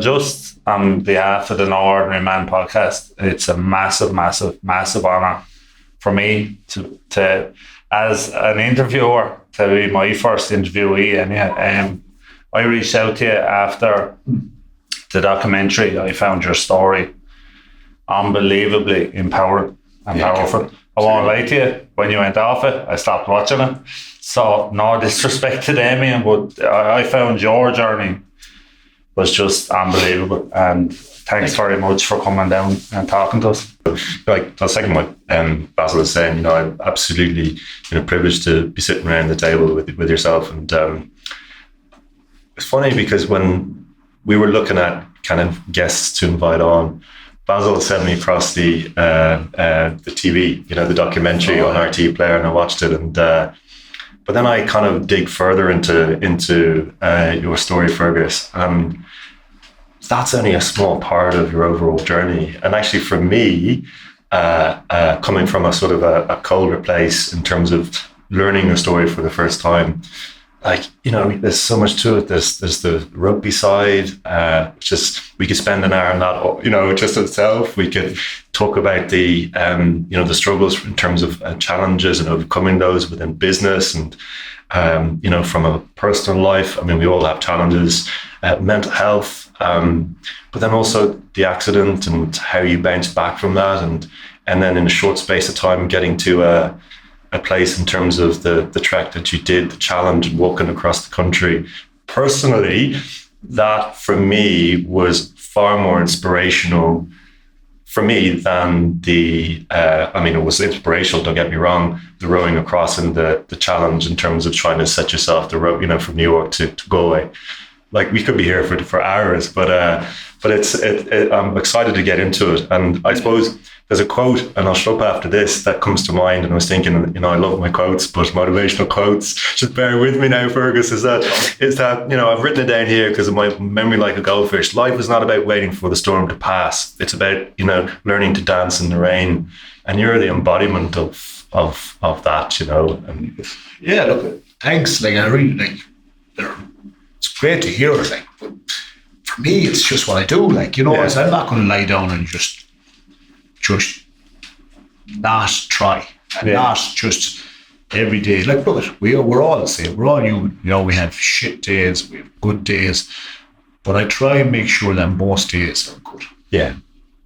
just on behalf of the No Ordinary Man podcast, it's a massive, massive, massive honour for me to as an interviewer, to be my first interviewee. And I reached out to you after the documentary. I found your story unbelievably empowering and powerful. I won't lie to you, when you went off it, I stopped watching it. So no disrespect to Damien, but I found your journey was just unbelievable. And thanks very much for coming down and talking to us. Like, I'll second what Basil is saying. You know, I'm absolutely privileged to be sitting around the table with yourself. And it's funny because when we were looking at kind of guests to invite on, Basil sent me across the TV, the documentary on RT Player, and I watched it. And but then I kind of dig further into your story, Fergus, and that's only a small part of your overall journey. And actually, for me, coming from a sort of a colder place in terms of learning your story for the first time, there's so much to it. There's the rugby side. We could spend an hour on that, just itself. We could talk about the struggles in terms of challenges and overcoming those within business and, from a personal life. I mean, we all have challenges, mental health, but then also the accident and how you bounce back from that. And then in a short space of time, getting to a place in terms of the trek that you did, the challenge and walking across the country. Personally, that for me was far more inspirational for me than it was inspirational, don't get me wrong, the rowing across and the challenge in terms of trying to set yourself the road, from New York to Galway. Like, we could be here for hours, but I'm excited to get into it. And I suppose there's a quote, and I'll shut up after this, that comes to mind. And I was thinking, I love my quotes, but motivational quotes, just bear with me now, Fergus, is that I've written it down here because of my memory like a goldfish. Life is not about waiting for the storm to pass. It's about, learning to dance in the rain. And you're the embodiment of that, And yeah, look, thanks. Like, I really it's great to hear it. Like, but for me, it's just what I do. Like, I'm not going to lie down and just not try and not just every day. Like, look, we're all the same. We're all human. We have shit days, we have good days, but I try and make sure that most days are good. Yeah.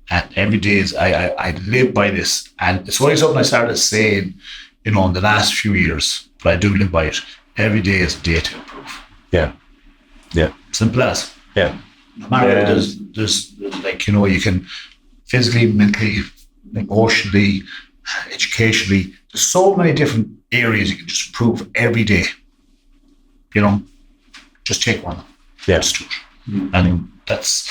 And every day I live by this. And it's only something I started saying, in the last few years, but I do live by it. Every day is a day to improve. Yeah. Yeah. Simple as. Yeah. No matter there's you can physically, mentally, emotionally, educationally, there's so many different areas you can just improve every day. Just take one. Yeah. Just do it. I mean, those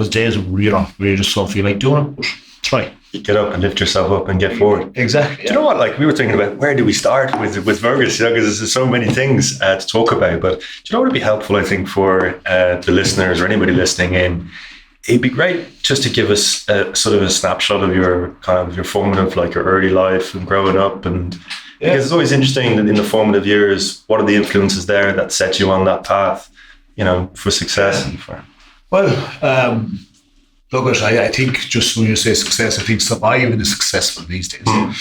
days where you just don't feel like doing it, but try. You get up and lift yourself up and get forward. Exactly. Do you know what? Like, we were thinking about where do we start with Fergus? Because there's so many things to talk about. But do you know what would be helpful? I think for the listeners or anybody listening in, it'd be great just to give us sort of a snapshot of your formative, like your early life and growing up, and because it's always interesting in the formative years. What are the influences there that set you on that path, for success and for? Well. Look, I think just when you say success, I think surviving is successful these days. The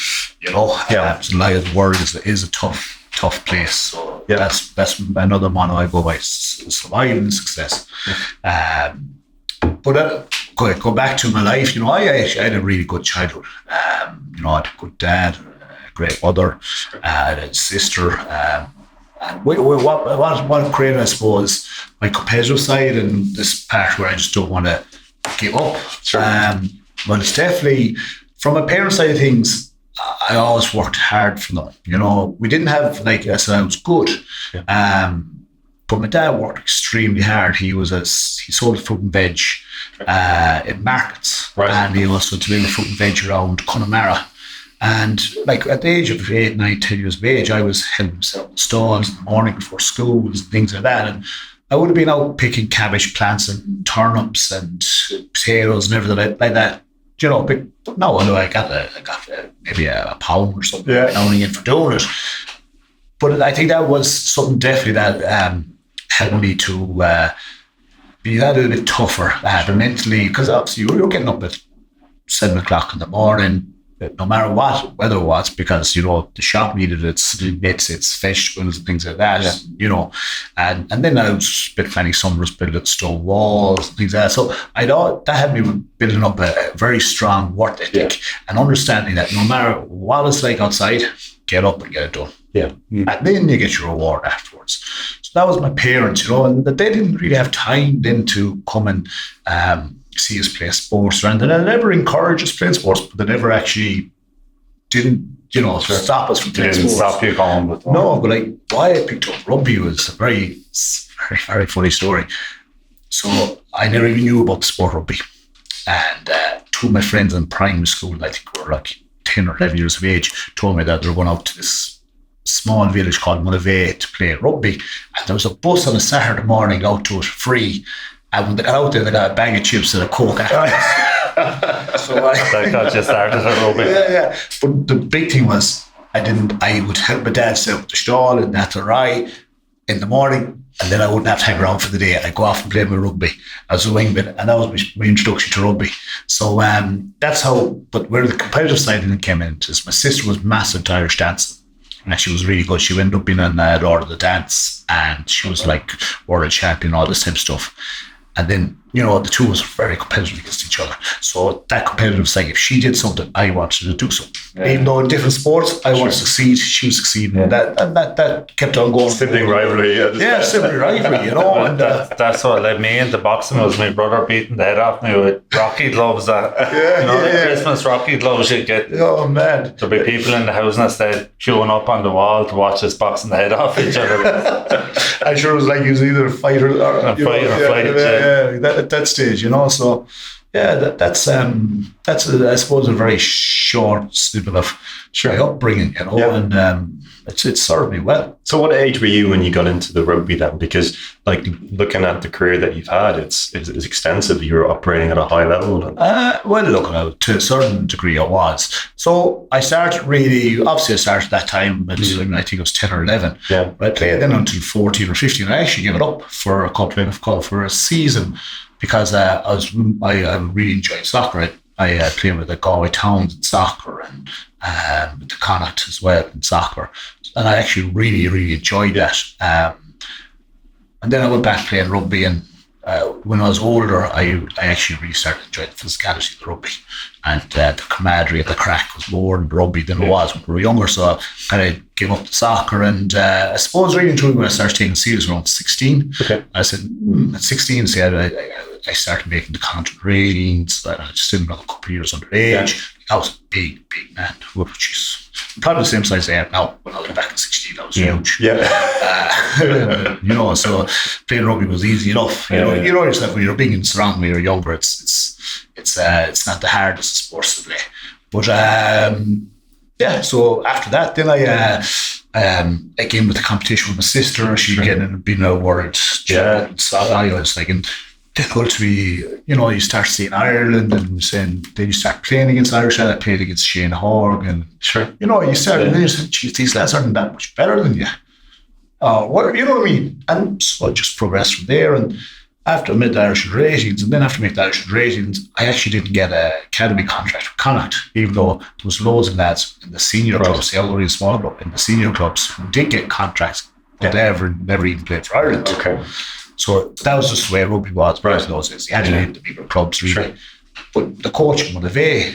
world is a tough place. So that's another motto I go by: surviving is success. But go back to my life. I had a really good childhood. I had a good dad, a great mother, a sister. And what created, I suppose, my competitive side and this part where I just don't want to give up. Sure. But it's definitely, from a parent side of things, I always worked hard for them. We didn't have, I said, I was good. Yeah. But my dad worked extremely hard. He sold fruit and veg in markets. Right. And he also did fruit and veg around Connemara. And at the age of 8, 9, 10 years of age, I was helping sell stalls in the morning before schools and things like that. And I would have been out picking cabbage plants and turnips and potatoes and everything like that. But no, I got maybe a pound or something only in for doing it. But I think that was something definitely that helped me to you had it a bit tougher mentally, because obviously you were getting up at 7 o'clock in the morning, no matter what weather it was, because the shop needed its vegetables and things like that, and then I was a bit many summers building stone walls and things like that. So I thought that had me building up a very strong work ethic and understanding that no matter what it's like outside, get up and get it done. Yeah. And then you get your reward afterwards. So that was my parents, and they didn't really have time then to come and see us play sports around. And they never encouraged us playing sports, but they never actually didn't, stop us from playing sports. Stop you going with them. No, but why I picked up rugby was a very, very, very funny story. So I never even knew about the sport rugby. And two of my friends in primary school, I think were like 10 or 11 years of age, told me that they were going out to this small village called Mullavey to play rugby. And there was a bus on a Saturday morning out to it free. And when they got out there, they got a bag of chips and a Coke afterwards. So that got you started at rugby. Yeah. But the big thing was, I would help my dad set up the stall and that's all right in the morning, and then I wouldn't have to hang around for the day. I'd go off and play my rugby as a wingman, and that was my introduction to rugby. So that's how, but where the competitive side of it came in is my sister was massive into Irish dancing. And she was really good. She ended up being on Order of the Dance, and she was like world champion, all this type of stuff. And then, the two of us were very competitive against each other. So that competitive side, if she did something, I wanted to do something. Yeah. Even though in different sports, I wanted to succeed, she was succeeding. Yeah. And that kept on going. Sibling rivalry. Sibling rivalry, and that's what led me into boxing. Was my brother beating the head off me with Rocky gloves. Christmas Rocky gloves you get. Oh, man. There'll be people in the house instead queuing up on the wall to watch us boxing the head off each other. I'm sure it was like he was either a fighter or a fight. At that stage, so that's I suppose a very short snippet of my upbringing, and it served me well. So what age were you when you got into the rugby then? Because looking at the career that you've had, it's extensive. You're operating at a high level. To a certain degree I was. So I started that time, I think it was 10 or 11. Yeah. But I played then until 14 or 15. I actually gave it up for a season because I really enjoyed soccer. I played with the Galway Towns in soccer and with the Connacht as well in soccer. And I actually really, really enjoyed that. And then I went back playing rugby, and when I was older, I actually really started enjoying the physicality of the rugby, and the camaraderie and the crack was more in rugby than it was when we were younger. So I kind of gave up the soccer, and I suppose really and truly when I started taking serious around 16, I said at 16, I started making the content ratings. I just did another couple of years underage. I was a big man, which is probably the same size I am now. When I was back at 16, I was huge. So playing rugby was easy enough. You know yourself when you're big and strong when you're younger. It's not the hardest sport to play. But so after that, then I came with the competition with my sister. She getting being a world champion. So I was like, and ultimately, you start seeing Ireland and then you start playing against Irish. I played against Shane Horg, and you start and then you say, geez, these lads aren't that much better than you. What you know what I mean? And so I just progressed from there. And after I made the Irish ratings, I actually didn't get an academy contract with Connacht, even though there was loads of lads in the senior clubs, the only small club in the senior clubs who did get contracts, but they never even played for Ireland. Okay. So that was just the way rugby was back in those days. You had to hit the bigger clubs, really. Sure. But the coach in Mullavey,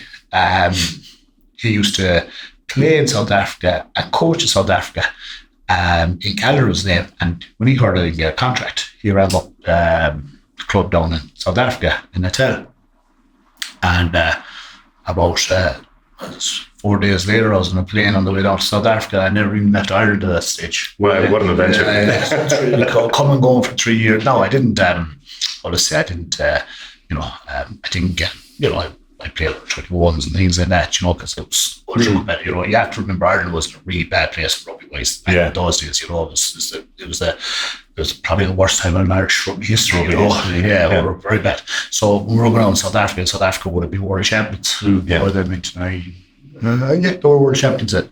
he used to play in South Africa and coach in South Africa. In Calgary was his name. And when he heard I didn't get a contract, he ran up the club down in South Africa in Natal. And about 4 days later, I was on a plane on the way down to South Africa. I never even met Ireland at that stage. Well, what an adventure. Come and going for 3 years. No, I didn't, I didn't get, I played 21s and things like that, because it was ultra bad. You have to remember Ireland was a really bad place for rugby wise back in those days. It was probably the worst time in Irish rugby history. We were very bad. So when we were going around South Africa would have been world champions. Or they went they were world champions at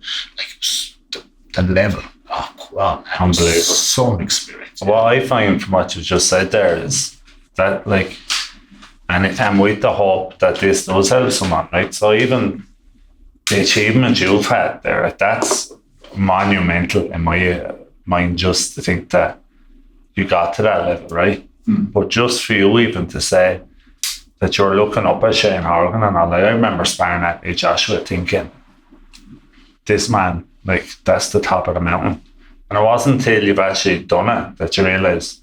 the level. Oh, wow, unbelievable! So much experience. What I find from what you just said there is That like, and with the hope that this does help someone, right? So even the achievement you've had there, that's monumental in my mind, just to think that you got to that level, right? But just for you even to say that you're looking up at Shane Horgan and all that, I remember sparring at Joshua thinking, this man, like, that's the top of the mountain. And it wasn't until you've actually done it that you realise,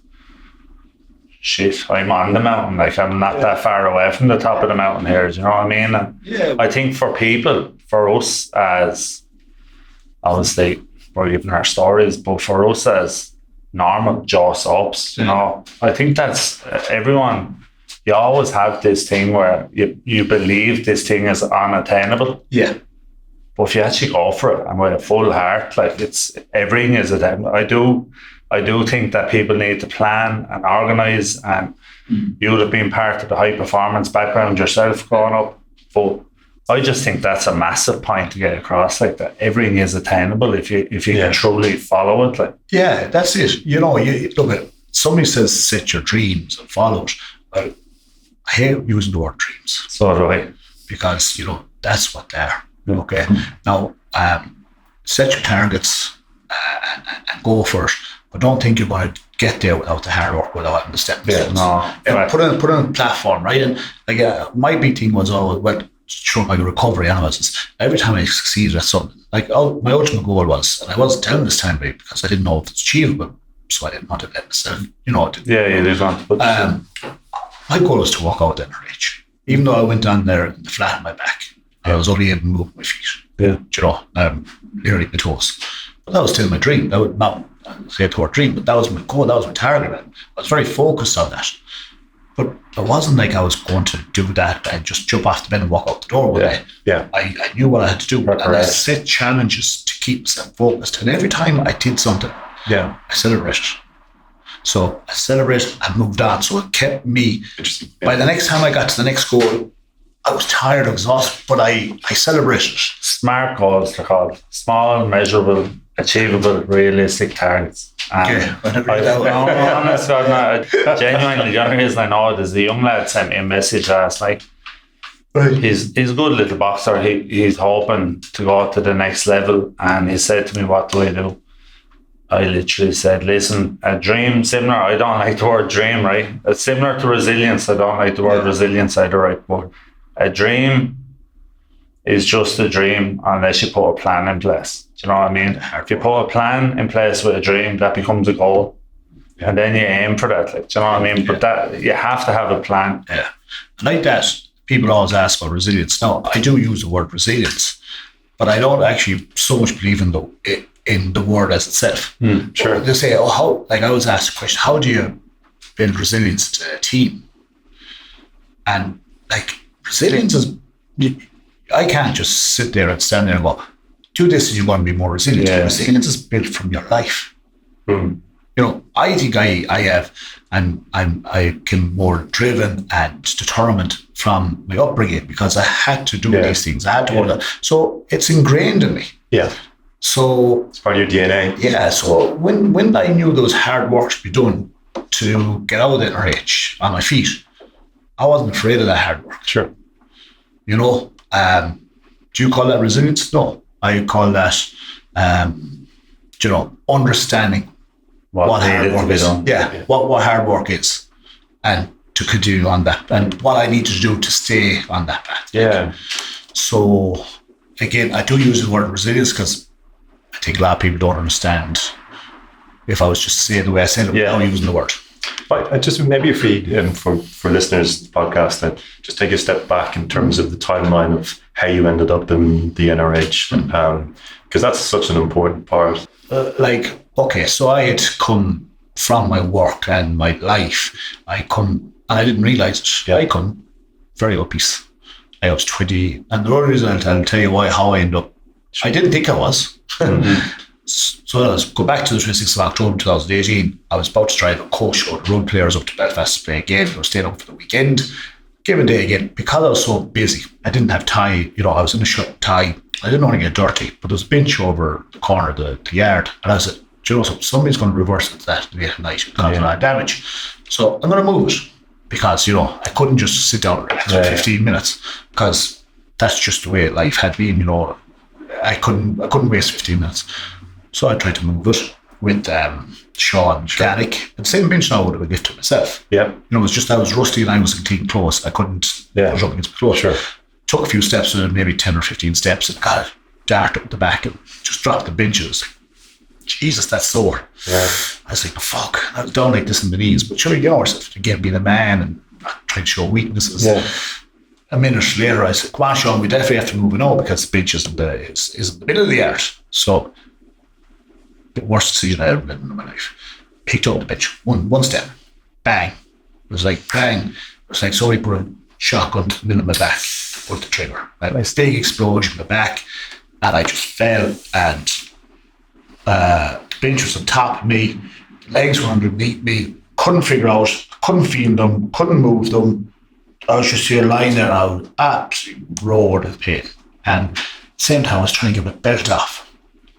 shit, I'm on the mountain. Like, I'm not that far away from the top of the mountain here. Do you know what I mean? And I think for people, for us as, obviously, we're giving our stories, but for us as normal jaw soaps, you know, I think that's everyone. You always have this thing where you believe this thing is unattainable. Yeah. But if you actually go for it and with a full heart, like, it's everything is attainable. I do think that people need to plan and organise, and you'd have been part of the high performance background yourself growing up. But I just think that's a massive point to get across, like, that everything is attainable if you can truly follow it. Like, yeah, that's it. You know, you look at somebody says set your dreams and follow it. I hate using the word dreams. So do I. Because, you know, that's what they are. Okay. Now, set your targets and go for it. But don't think you're going to get there without the hard work, without having the stepping stones. No. Put on a platform, right? And like my big thing was always, well, sure, my recovery anyways. Every time I succeeded at something, like my ultimate goal was, and I wasn't telling this time because I didn't know if it's achievable, so I didn't want to let myself, you know. You did want to. My goal was to walk out at NRH. Even though I went down there in the flat on my back, I was only able to move my feet. Yeah. You know, nearly my toes. But that was still my dream. That would not say a toward dream, but that was my goal. That was my target. I was very focused on that. But it wasn't like I was going to do that and just jump off the bed and walk out the door one day. Yeah. I knew what I had to do. And I set challenges to keep myself focused. And every time I did something, I celebrated. So I celebrated and moved on. So it kept me. Interesting. By the next time I got to the next goal, I was tired, exhausted, but I celebrated. SMART goals, they're called. Small, measurable, achievable, realistic targets. Okay. Honestly, genuinely, the only reason I know it is the young lad sent me a message last night. Right. He's a good little boxer. He's hoping to go to the next level, and he said to me, what do I do? I literally said, listen, a dream, similar, I don't like the word dream, right? It's similar to resilience. I don't like the word resilience either, right? But a dream is just a dream unless you put a plan in place. Do you know what I mean? If you put a plan in place with a dream, that becomes a goal. And then you aim for that. Like, do you know what I mean? But that you have to have a plan. Yeah. Like that, people always ask about resilience. Now, I do use the word resilience, but I don't actually so much believe in the word as itself. Sure. They say, how? Like I was asked a question, how do you build resilience to a team? And like resilience is, I can't just sit there and stand there and go, do this and you're going to be more resilient. Yeah. Resilience is built from your life. You know, I think I have, and I became more driven and determined from my upbringing because I had to do these things. I had to do that. So it's ingrained in me. Yeah. So it's part of your DNA. Yeah. So when I knew there was hard work to be done to get out of the NRH on my feet, I wasn't afraid of that hard work. Sure. You know, do you call that resilience? No, I call that, you know, understanding what hard work is. Yeah, what hard work is, and to continue on that, and what I need to do to stay on that path. Yeah. So again, I do use the word resilience because I think a lot of people don't understand. If I was just saying the way I said it without using the word. But I just maybe for listeners of the podcast, that just take a step back in terms of the timeline of how you ended up in the NRH, because that's such an important part. Okay, so I had come from my work and my life. And I didn't realise it. I come very obese. I was 20, and the only reason I'll tell you how I ended up. I didn't think I was. So let's go back to the 26th of October 2018. I was about to drive a coach or Rugby Players up to Belfast to play again. I was staying up for the weekend. Given day again, because I was so busy, I didn't have tie. You know, I was in a shirt tie. I didn't want to get dirty, but there was a bench over the corner of the yard. And I said, do you know something? Somebody's going to reverse it that late at night because of a lot of damage. So I'm going to move it. because, I couldn't just sit down for 15 minutes, because that's just the way life had been, I couldn't waste 15 minutes. So I tried to move it with Sean Garrick. The same bench now would have lifted myself. Yeah. It was just I was rusty and I was in clean clothes. I couldn't push up against my clothes. Sure. Took a few steps, maybe 10 or 15 steps, and got it dart up the back and just dropped the benches. Jesus, that's sore. Yeah. I was like, fuck, I was down like this in the knees. But sure, you know yourself, again, being a man and trying to show weaknesses. Yeah. A minute later, I said, come on, Sean, we definitely have to move it on, because the bench is in the middle of the yard. So, the worst decision I ever made in my life. Picked up the bench, one step, bang. It was like, bang. It was like somebody put a shotgun to the middle of my back, put the trigger. I had a big explosion in my back, and I just fell, and the bench was on top of me, legs were underneath me, couldn't figure out, couldn't feel them, couldn't move them. I was just here lying there, and I was absolutely roared with pain. And at the same time, I was trying to get my belt off,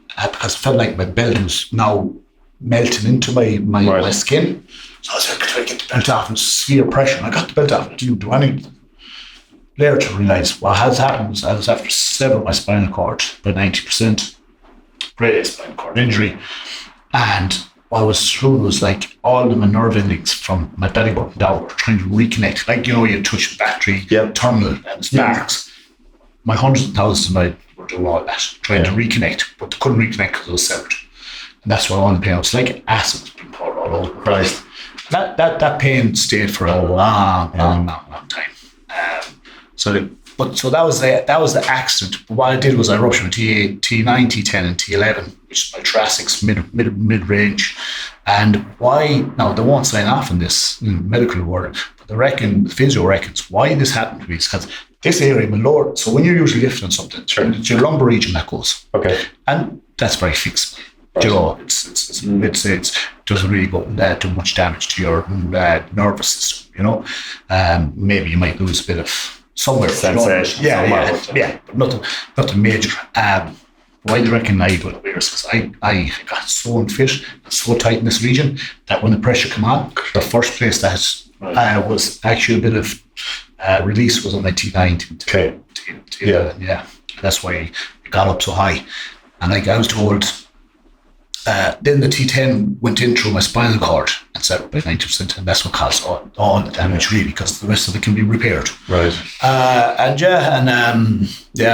because I felt like my belt was now melting into my skin. So I was like, trying to get the belt off, and severe pressure. And I got the belt off, and I didn't do anything. Later to realise what has happened was I was after severing my spinal cord by 90%. Great spinal cord injury. And what was through was like all of my nerve endings from my belly button down were trying to reconnect. Like, you touch the battery terminal and it sparks. My hundreds of thousands of were doing all that, trying to reconnect, but they couldn't reconnect because it was severed. And that's why I wanted to pain. It was like acid was being poured all over Christ. That pain stayed for a long time. So that was the accident. But what I did was I ruptured my T8, T9, T10, and T11, which is my thoracics mid range. And why? Now they won't sign off on this in medical world, but the physio reckons why this happened to me is because this area, my lower. So when you're usually lifting something, it's your lumbar region that goes. Okay. And that's very fixable. It doesn't really go do much damage to your nervous system. Maybe you might lose a bit of somewhere sensation. But nothing major. Why do you reckon I got weird? Because I got so unfit and so tight in this region that when the pressure came on, the first place that was actually a bit of release was on my T9. T11. That's why it got up so high. And I was told, then the T10 went in through my spinal cord and set by 90%, and that's what caused all the damage, really, because the rest of it can be repaired. Right. I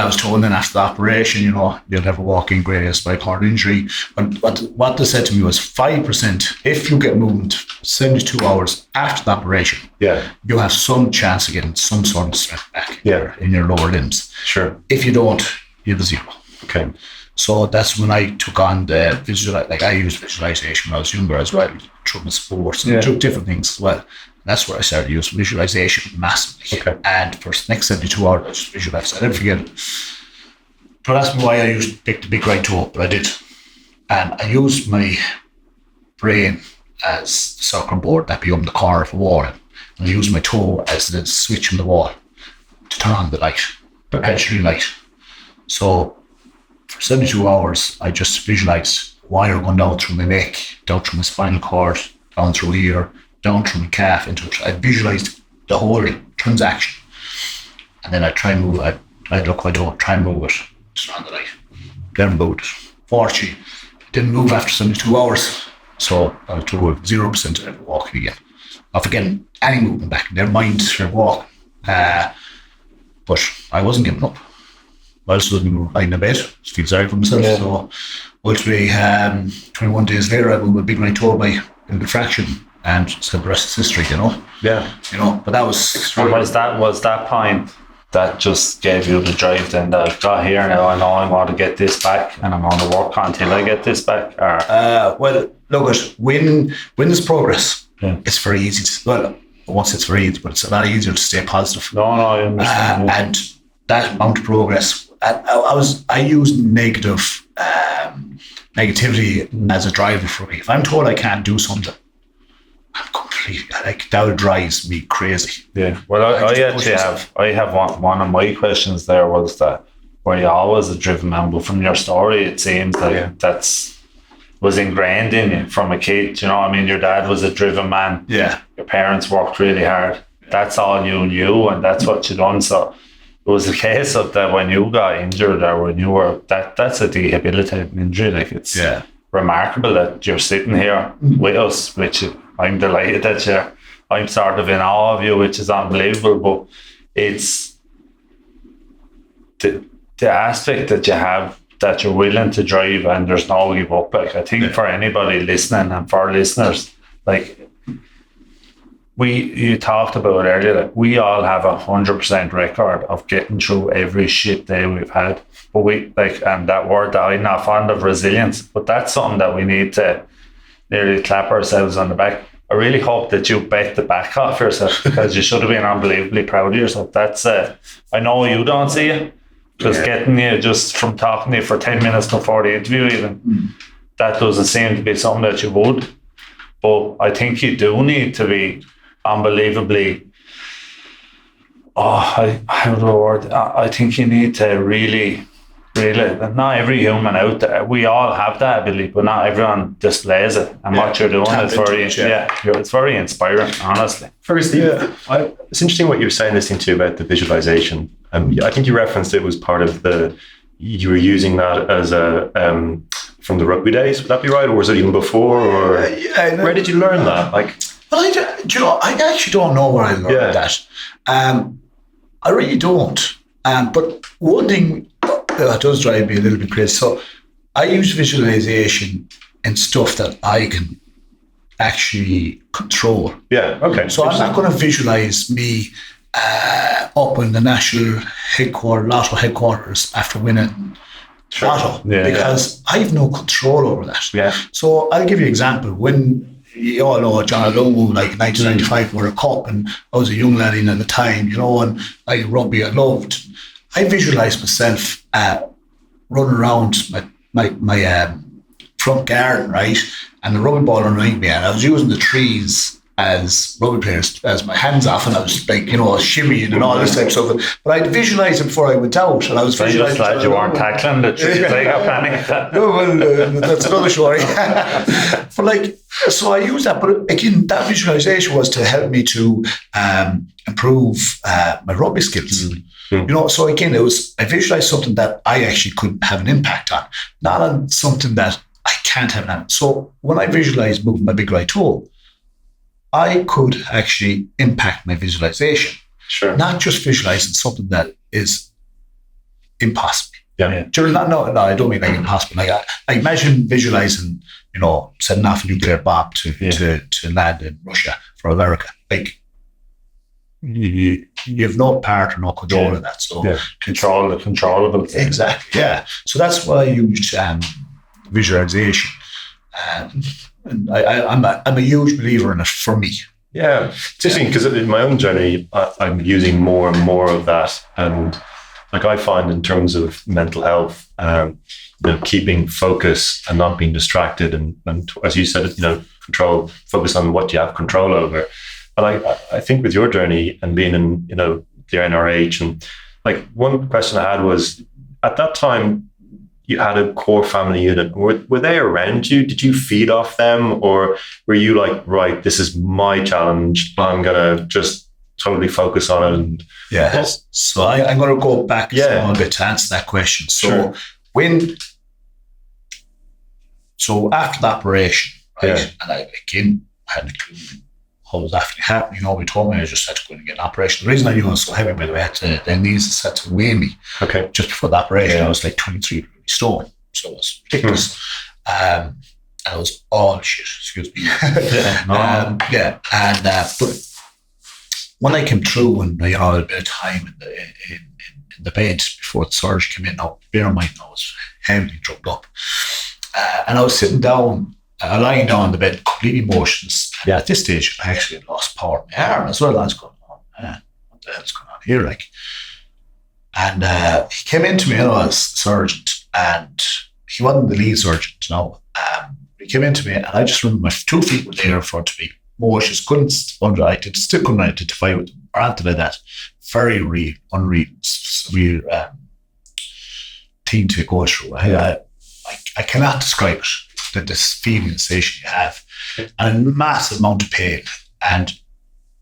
was told then after the operation, you'll never walk in grey spinal cord injury. But what they said to me was 5%, if you get movement 72 hours after the operation, you have some chance of getting some sort of strength back in your lower limbs. Sure. If you don't, you have a zero. Okay. So that's when I took on the I used visualization when I was younger as well, through my sports and through different things as well. And that's where I started using visualization massively. Okay. And for the next 72 hours, I just visualized. I didn't forget it. Don't ask me why I picked the big right toe, but I did. And I used my brain as the circuit board that became the core of the wall. And I used my toe as the switch on the wall to turn on the light, actually light. So for 72 hours, I just visualized wire going down through my neck, down through my spinal cord, down through here, down through my calf. I visualized the whole transaction. And then I try and move it. I look, I don't try and move it. Turn on the light. Then moved it. Fortunately, it didn't move after 72 hours. So I was told 0% of walking again. Of again, any movement back. Never mind your walk. But I wasn't giving up. I also didn't lying in bed, feel sorry for myself. Yeah. So ultimately, 21 days later, I moved a big right toe by in the fraction, and so the rest is history, Yeah. But that was. And was that point that just gave you the drive then that got here now? I know I want to get this back, and I'm going to work until I get this back. Well, look, when there's progress, it's very easy. Once it's very easy, but it's a lot easier to stay positive. No, I understand. And that amount of progress. I use negativity as a driver for me. If I'm told I can't do something, I'm completely that drives me crazy. Yeah. Well, I have one of my questions there was that were you always a driven man? But from your story, it seems that that's was ingrained in you from a kid. You know what I mean? Your dad was a driven man. Yeah. Your parents worked really hard. That's all you knew, and that's what you done. So it was a case of that when you got injured or when you were that's a debilitating injury. Like, it's remarkable that you're sitting here with us, which I'm delighted that I'm sort of in awe of you, which is unbelievable. But it's the aspect that you have, that you're willing to drive and there's no give up. Like, I think for anybody listening and for listeners, like, you talked about earlier, that we all have 100% record of getting through every shit day we've had. But and that word that I'm not fond of, resilience, but that's something that we need to nearly clap ourselves on the back. I really hope that you bet the back off yourself, because you should have been unbelievably proud of yourself. That's I know you don't see it, because getting you just from talking to you for 10 minutes before the interview even, that doesn't seem to be something that you would. But I think you do need to be unbelievably, I think you need to really, not every human out there, we all have that ability, but not everyone displays it. And what you're doing is it's very inspiring, honestly. Fergus, it's interesting what you were saying, listening to about the visualization. I think you referenced it was part of you were using that as from the rugby days. Would that be right? Or was it even before? Or where did you learn that? I actually don't know where I learned that. I really don't. But one thing that does drive me a little bit crazy. So I use visualization in stuff that I can actually control. Yeah, okay. So I'm not going to visualize me up in the National Lotto headquarters after winning Lotto, because I have no control over that. Yeah. So I'll give you an example. When you all know John Lowe, like 1995 World Cup, and I was a young lad in at the time, and I rugby I loved. I visualised myself running around my front garden, right, and the rugby ball around me, and I was using the trees as rugby players as my hands off, and I was like, shimmying and all this type of stuff. But I'd visualise it before I went out, and I was visualising. I'm just glad you weren't tackling the trees. I got panic. No, well, that's another story. But so I used that. But again, that visualisation was to help me to improve my rugby skills. So again, I visualised something that I actually could have an impact on, not on something that I can't have an impact. So when I visualised moving my big right toe, I could actually impact my visualization. Sure. Not just visualizing something that is impossible. Yeah. No, I don't mean like impossible. I imagine visualizing, setting off a nuclear bomb to land in Russia for America. Like, you have no part or no control in that. So control the controllable. Exactly. Yeah. So that's why I use visualization. And I'm a huge believer in it for me. Yeah, it's interesting because in my own journey, I'm using more and more of that. And I find in terms of mental health, keeping focus and not being distracted, and as you said, control, focus on what you have control over. And I think with your journey and being in, the NRH, and one question I had was, at that time, you had a core family unit. Were they around you? Did you feed off them? Or were you like, right, this is my challenge, I'm going to just totally focus on it? And So I'm going to go back a small bit to answer that question. So after the operation, right, and I hadn't a clue what was actually happening. We told me I just had to go and get an operation. The reason I knew I was so heavy, by the way, their knees had to weigh me. Okay. Just before the operation, I was like 23 stone. So it was ridiculous. And I was all shit, excuse me. But when I came through and I had a bit of time in the bed before the surgery came in, now bear in mind I was heavily drugged up. And I was sitting down, lying down on the bed, completely motionless. Yeah. At this stage, I actually had lost power in my arm as well. I was going, oh man, what the hell's going on here? And he came into me, as a surgeon, and he wasn't the lead surgeon, he came into me, and I just remember my 2 feet were there in front of me. Motions, still couldn't identify with them or anything like that. Very real, unreal, real thing to go through. I cannot describe it. this feeling sensation you have, and a massive amount of pain. And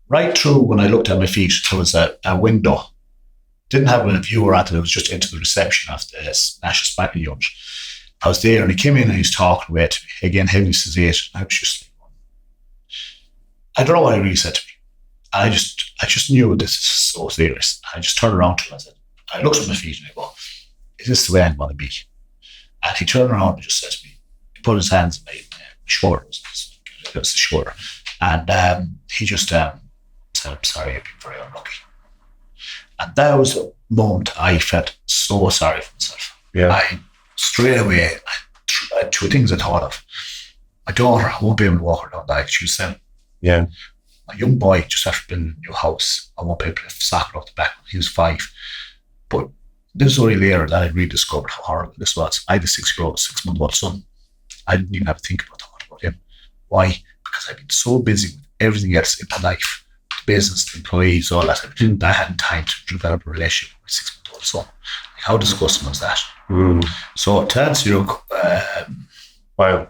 right through, when I looked at my feet, there was a window. Didn't have a view or anything. It was just into the reception of the National Spinal Unit. I was there, and he came in and he was talking away to me. Again, heavily sedated. I was just, I don't know what he really said to me. I just knew this is so serious. I just turned around to him and I said, I looked at my feet and I go, is this the way I want to be? And he turned around and just said to me, he put his hands on my shoulder. It was the shoulder. And he just said, I'm sorry, I've been very unlucky. And that was a moment I felt so sorry for myself. Yeah. Straight away, I had two things I thought of. My daughter, I won't be able to walk her down the aisle. She was 7. Yeah. My young boy, just after building a new house, I won't be able to lift soccer off the back. He was 5. But this was only later that I rediscovered how horrible this was. I had a 6-month-old son. I didn't even have to think about him. Why? Because I've been so busy with everything else in my life, the business, the employees, all that. I hadn't time to develop a relationship with my 6-month-old son. Like, how disgusting was that? So to answer your wow.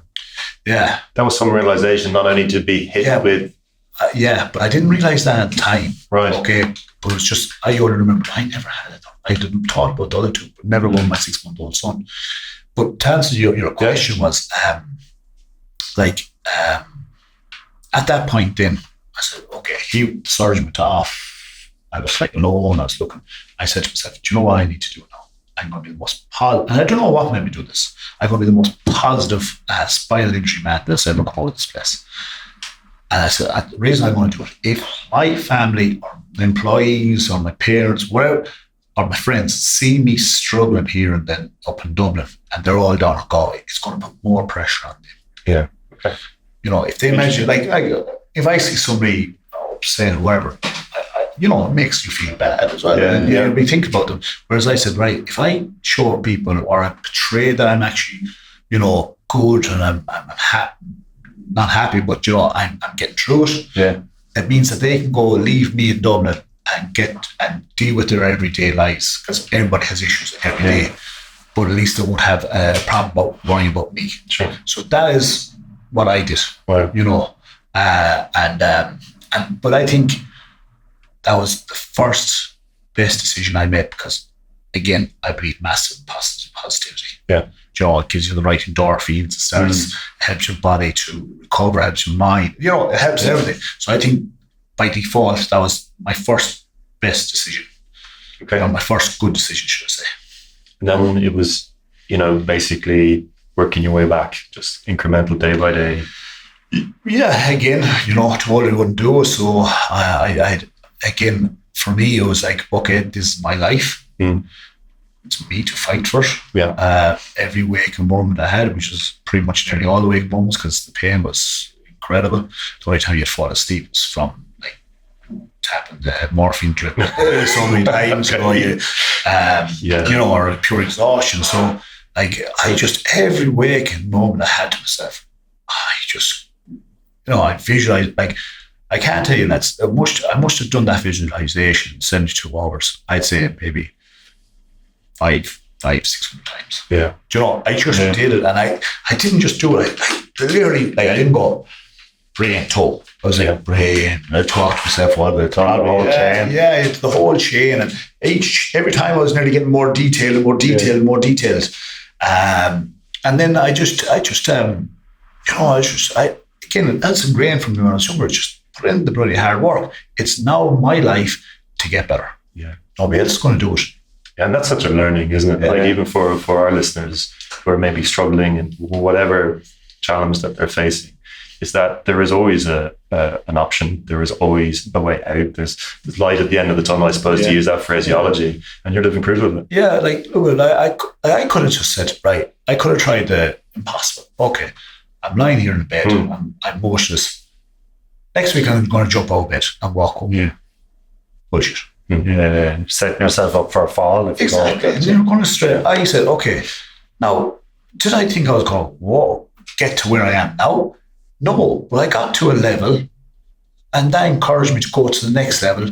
Yeah. That was some realization, not only to be hit with. But I didn't realize that at the time. Right. Okay. But it was just, I only remember, I never had it. I didn't talk about the other two, but never won my 6-month-old son. But to answer your question was, at that point then, I said, okay, the surgeon went off. I was like alone, I was looking. I said to myself, do you know what I need to do now? I'm going to be the most positive, and I don't know what made me do this. I'm going to be the most positive spinal injury man. I said, look, all this place. And I said, the reason I'm going to do it, if my family or employees or my parents, whatever, or my friends see me struggling here and then up in Dublin, and they're all down in Galway, it's going to put more pressure on them. Yeah. Okay. You know, if they imagine, like if I see somebody saying whatever, it makes you feel bad as well. Yeah, and we think about them. Whereas I said, right, if I show people or I portray that I'm actually, good and I'm not happy, but I'm getting through it. Yeah. It means that they can go leave me in Dublin and deal with their everyday lives, because everybody has issues every day. But at least they won't have a problem about worrying about me. Sure. So that is what I did. Wow. But I think that was the first best decision I made, because again, I believe massive positivity. Yeah. It gives you the right endorphins, helps your body to recover, helps your mind, it helps everything. So I think by default, that was my first best decision. Okay. Or my first good decision, should I say. And then it was, basically working your way back, just incremental day by day. Yeah, again, told I wouldn't do it. So I again, for me, it was like, okay, this is my life. It's me to fight for it. Yeah. Every waking moment I had, which was pretty much nearly all the waking moments, because the pain was incredible. The only time you'd fall asleep was from tapping the morphine drip so many times, or pure exhaustion. So I just, every waking moment I had to myself, I visualized, I can't tell you, I must have done that visualization 72 hours. I'd say maybe 600 times. Yeah. I just did it, and I didn't just do it. I literally, I didn't go brain toe. I was like, brain. I talked to myself all the time. The whole chain. Yeah, it's the whole chain, and every time I was nearly getting more detailed and more detailed and more detailed. And then again, that's ingrained from me when I was younger. Just put in the bloody hard work. It's now my life to get better. Yeah. Nobody else is going to do it. Yeah, and that's such a learning, isn't it? Yeah. Even for our listeners who are maybe struggling in whatever challenge that they're facing, is that there is always an option. There is always a way out. There's light at the end of the tunnel, I suppose, to use that phraseology. And you're living proof of it. Yeah, I could have just said, right, I could have tried the impossible. Okay, I'm lying here in the bed, I'm motionless. Next week I'm going to jump out of bed and walk home. Yeah. Bullshit. Yeah, setting yourself up for a fall. Exactly. And you're going to straight. I said, okay, now, did I think I was going, get to where I am now? No, but I got to a level, and that encouraged me to go to the next level,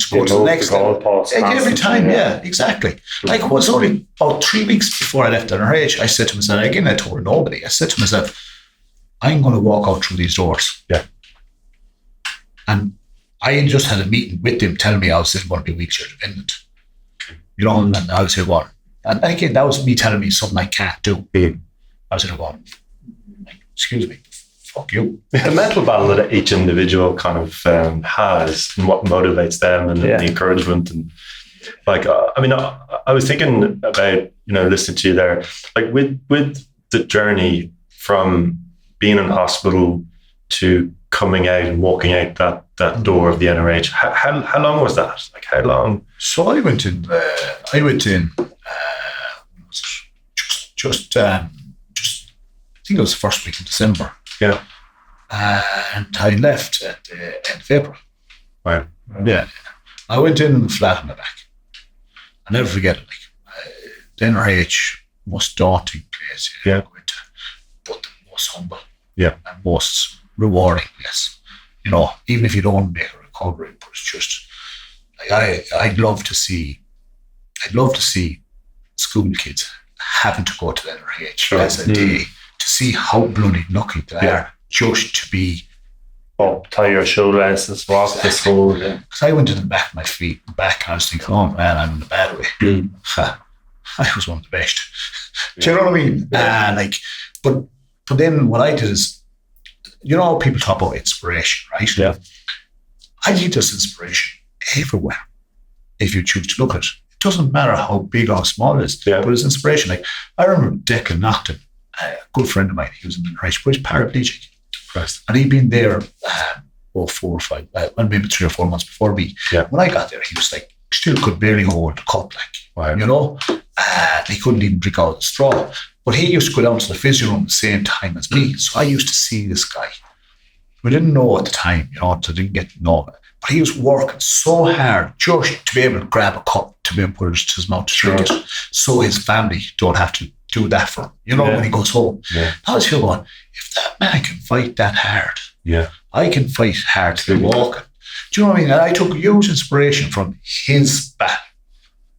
Every time, exactly. It was only about 3 weeks before I left NRH, I said to myself, again, I told nobody, I said to myself, I'm going to walk out through these doors. Yeah. And I just had a meeting with him telling me I was going to be wheelchair dependent. You know, and I was here going, and again, that was me telling me something I can't do. I was here going, excuse me, fuck you. The mental battle that each individual kind of has, and what motivates them, and the encouragement, and like, I was thinking about, listening to you there, like with the journey from being in hospital to coming out and walking out that door of the NRH. How long was that? Like, how long? So I went in. Just I think it was the first week of December. Yeah. And I left at the end of April. Wow. Yeah. I went in the flat on my back. I'll never forget it. The NRH, most daunting place. Yeah. But the most humble. Yeah. And most rewarding place. Even if you don't make a recovery, but it's just like I'd love to see school kids having to go to the NRH as a day to see how bloody lucky they are just to be tie your shoelaces, walk to school. Because I went to the back of my feet, and I was thinking, oh man, I'm in a bad way. I was one of the best. Do you know what I mean? But then what I did is, people talk about inspiration, right? Yeah. I think there's inspiration everywhere if you choose to look at it. It doesn't matter how big or small it is, but it's inspiration. Like, I remember Declan Nocton, a good friend of mine, he was in the NRH, but he's paraplegic. Right. And he'd been there 4 or 5, maybe 3 or 4 months before me. Yeah. When I got there, he was like, still could barely hold the cup, wow. He couldn't even drink out of the straw. But he used to go down to the physio room at the same time as me. So I used to see this guy. We didn't know at the time, so didn't get to know it. But he was working so hard just to be able to grab a cup, to be able to put it to his mouth to drink it, so his family don't have to do that for him, when he goes home. Yeah. I was going, if that man can fight that hard, I can fight hard to be walking. Do you know what I mean? And I took huge inspiration from his battle.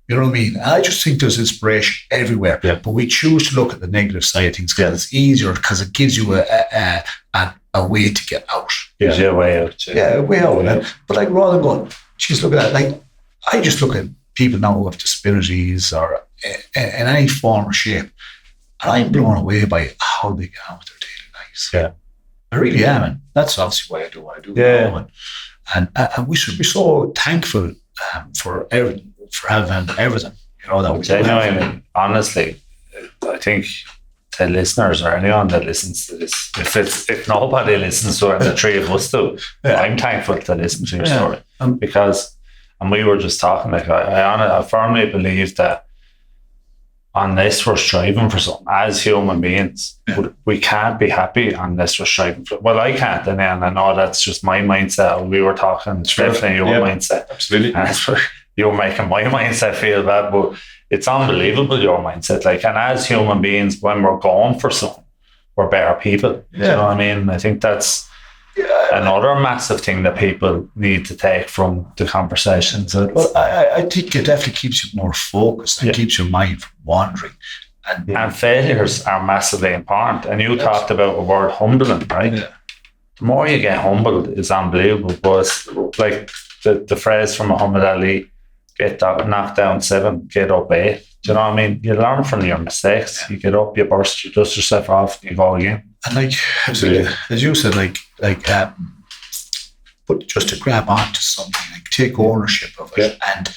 You know what I mean? And I just think there's inspiration everywhere. Yeah. But we choose to look at the negative side of things because it's easier, because it gives you a way to get out. Gives you a way out. Yeah, a way out. Yeah. But rather than going, geez, look at that. I just look at people now who have disabilities or in any form or shape, and I'm blown away by how they get on with their daily lives. Yeah. I really am. And that's obviously why I do what I do. Yeah. And we should be so thankful for everything. For having everything, that we genuinely, honestly, I think the listeners or anyone that listens to this, if nobody listens to it, the 3 of us do, I'm thankful to listen to your story because, and we were just talking, I firmly believe that unless we're striving for something as human beings, we can't be happy unless we're striving for it. Well, I can't, and I know that's just my mindset. We were talking, it's definitely your mindset. Absolutely. You're making my mindset feel bad, but it's unbelievable, your mindset. And as human beings, when we're going for something, we're better people. Yeah. You know what I mean? I think that's another massive thing that people need to take from the conversations. Well, I think it definitely keeps you more focused and keeps your mind from wandering. And failures are massively important. And you talked about the word humbling, right? Yeah. The more you get humbled, it's unbelievable. But it's like the phrase from Muhammad Ali, knock down 7, get up 8. Do you know what I mean? You learn from your mistakes. You get up, you burst, you dust yourself off, and you go again. And as you said, but just to grab onto something, take ownership of it, and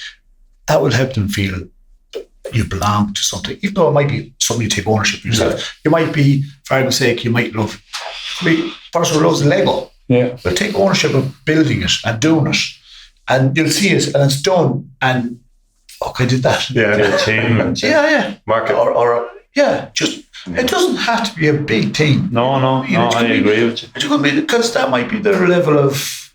that will help them feel you belong to something. Even though it might be something you take ownership of yourself. You might be, for argument's sake, you might love. The person who loves Lego. Yeah. But take ownership of building it and doing it. And you'll see it, and it's done, and I did that. Yeah, the achievement. Yeah. Market. It doesn't have to be a big thing. No, I agree with you. Because that might be their level of,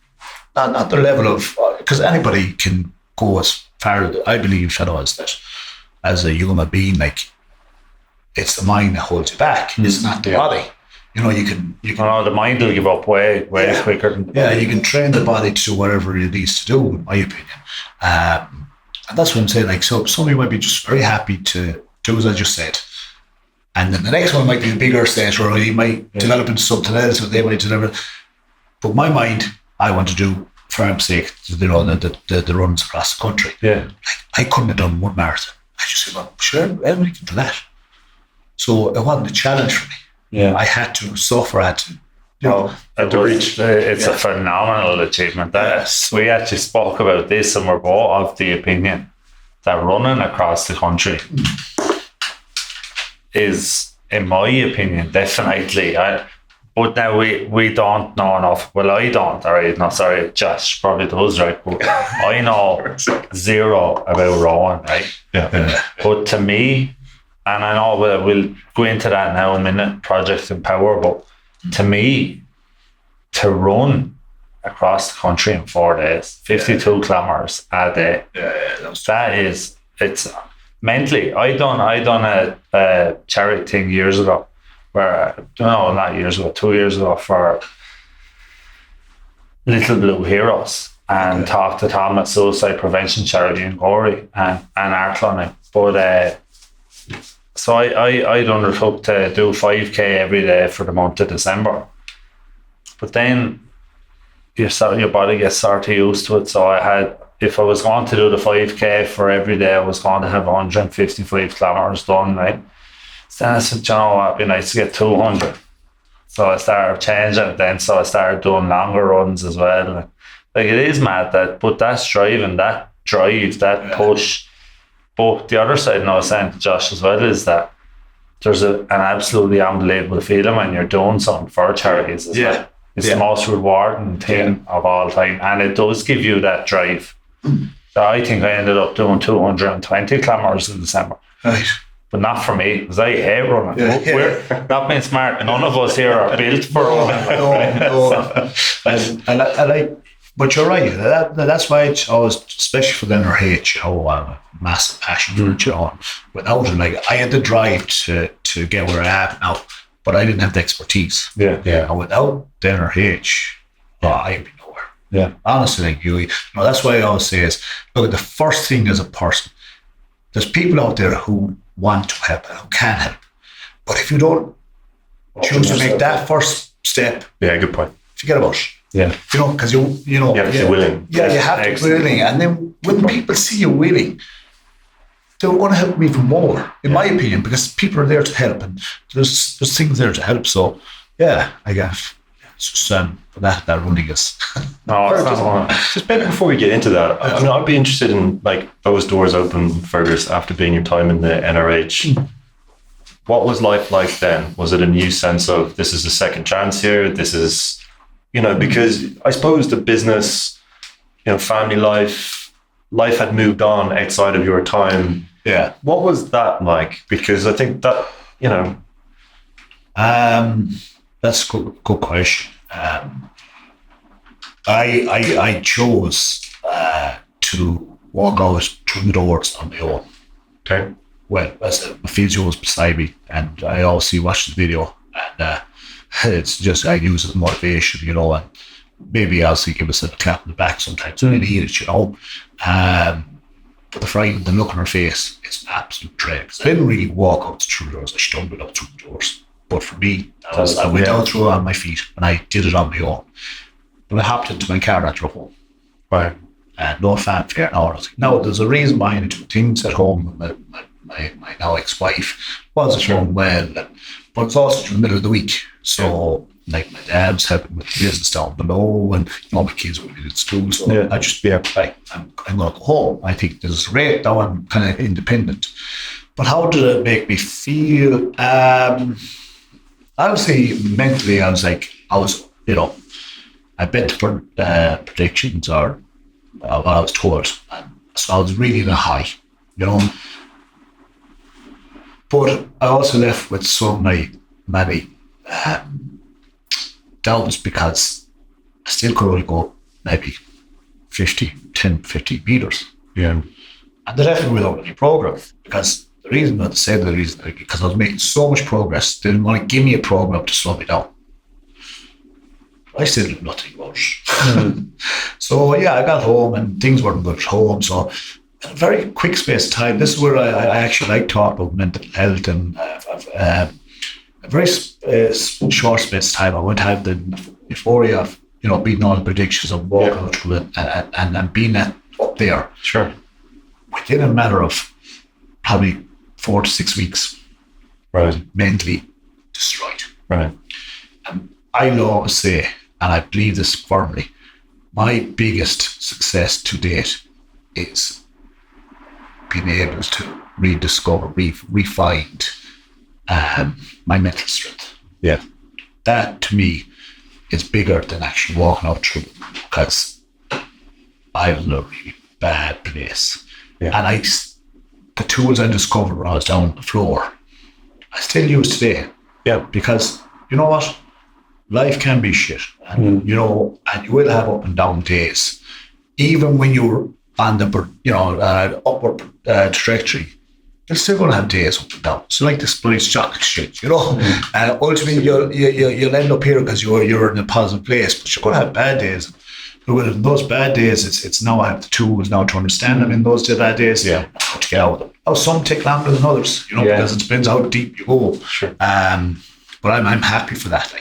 not their level of, because anybody can go as far as, I believe, as that, as a human being, it's the mind that holds you back. It's not the body. You can. The mind will give up way quicker. You can train the body to do whatever it needs to do, in my opinion. And that's what I'm saying. So somebody might be just very happy to do as I just said, And then the next one might be a bigger stage, or he might develop into something else, or they might develop. But in my mind, I want to do, for arm's sake, the runs across the country. Yeah. I couldn't have done one marathon. I just said, well, sure, everybody can do that. So it wasn't a challenge for me. Yeah. I had to suffer, It's a phenomenal achievement. We actually spoke about this, and we're both of the opinion that running across the country is, in my opinion, definitely. But now we don't know enough. Well, I don't. All right, no, sorry, Josh probably does, right? But I know zero about rowing, right? Yeah. But to me, and I know we'll go into that now in a minute, Project Empower, but to me, to run across the country in 4 days, 52 kilometers a day, it's mentally. I done a charity thing years ago, where, not years ago, 2 years ago, for Little Blue Heroes, and talked to Tom at Suicide Prevention Charity in Galway and Arklow. But so I'd undertook to do 5k every day for the month of December. But then your body gets sort of used to it. So if I was going to do the 5k for every day, I was going to have 155 kilometers done, right? So then I said, it'd be nice to get 200. So I started changing it then. So I started doing longer runs as well. Like, it is mad but that's driving, that drive, that push. But the other side, and I was saying to Josh as well, is that there's an absolutely unbelievable feeling when you're doing something for charities as well. It's the most rewarding thing of all time, and it does give you that drive. So I think I ended up doing 220 kilometers in December. Right. But not for me, because I hate running. We're not being smart. None of us here are built for running. No. But you're right. That's why it's always, especially for the NRH, a massive passion for it. Without it, I had the drive to get where I am now, but I didn't have the expertise. Yeah. And without the NRH, I'd be nowhere. Yeah. Honestly, that's why I always say is, look, the first thing as a person, there's people out there who want to help and who can help. But if you don't choose to make that first step, good point. Forget about it. Yeah. Because you have to be willing. Yeah, you have to be willing. And then when people see you willing, they're going to help me for more, in my opinion, because people are there to help, and there's things there to help. So, I guess it's just that running is. No, it's not. Just maybe before we get into that, I'd be interested in, those doors open, Fergus, after being your time in the NRH. What was life like then? Was it a new sense of, this is a second chance here? This is, because I suppose the business, family life had moved on outside of your time. Yeah. What was that like? Because I think that, that's a good question. I chose to walk out through the doors on my own. Okay. Well, as my physio was beside me, and I obviously watched the video, and it's just, I use it as motivation, and maybe I'll give myself a clap in the back sometimes. I need it, But the fright, the look on her face, it's an absolute dread. I didn't really walk out through the doors, I stumbled up through the doors. But for me, I went out through on my feet, and I did it on my own. But I hopped into my car and I drove home. Right. No fanfare, no, there's a reason behind it. Things at home, my now ex-wife was at home well, but it's also in the middle of the week. So, my dad's helping with the business down below, and my kids will be at school. So I just I'm going to go home. I think there's a rate now. I'm kind of independent. But how did it make me feel? Obviously, mentally, I was I bet for predictions or what I was told. And so I was really in a high, But I also left with so many doubts, because I still could only go maybe 10, 50 meters. Yeah. And they left me without any progress, because because I was making so much progress, they didn't want to give me a program to slow me down. I still did nothing about it. So I got home and things weren't good at home. So a very quick space of time. This is where I actually like talk about mental health, and a very short space of time. I won't have the euphoria of beating all the predictions of walking out through it and being up there. Sure. Within a matter of probably 4 to 6 weeks, Right. mentally destroyed. Right. I always say, and I believe this firmly, my biggest success to date is being able to rediscover, refine my mental strength. Yeah. That to me is bigger than actually walking out through, because I was in a really bad place. Yeah. And the tools I discovered when I was down on the floor, I still use today. Yeah. Because you know what? Life can be shit. And and you will have up and down days. Even when you're on the upward trajectory, you're still going to have days up and down. So like this bloody stock exchange, ultimately you'll end up here because you're in a positive place, but you're going to have bad days. But in those bad days, it's now I have the tools now to understand them in those bad days. Yeah. How to get out of them. Now some take longer than others, because it depends how deep you go. Sure. But I'm happy for that,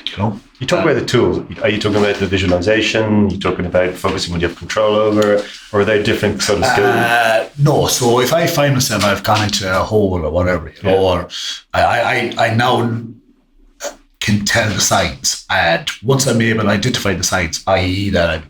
You talk about the tools. Are you talking about the visualization? Are you talking about focusing what you have control over? Or are they different sort of skills? No. So if I find myself, I've gone into a hole or whatever, or I now can tell the signs. And once I'm able to identify the signs, i.e. that I'm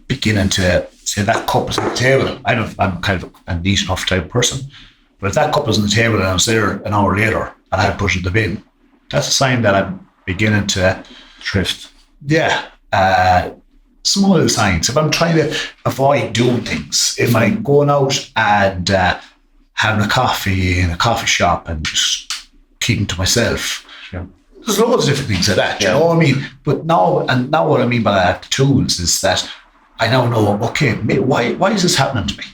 beginning to say that cup is on the table. I'm kind of a neat enough type of person. But if that cup is on the table and I was there an hour later and I push it in the bin, that's a sign that I'm beginning to Drift. Yeah. Small signs. If I'm trying to avoid doing things, if I'm going out and having a coffee in a coffee shop and just keeping to myself, there's loads of different things like that, you know what I mean? But now what I mean by that, the tools, is that I now know, okay, why is this happening to me?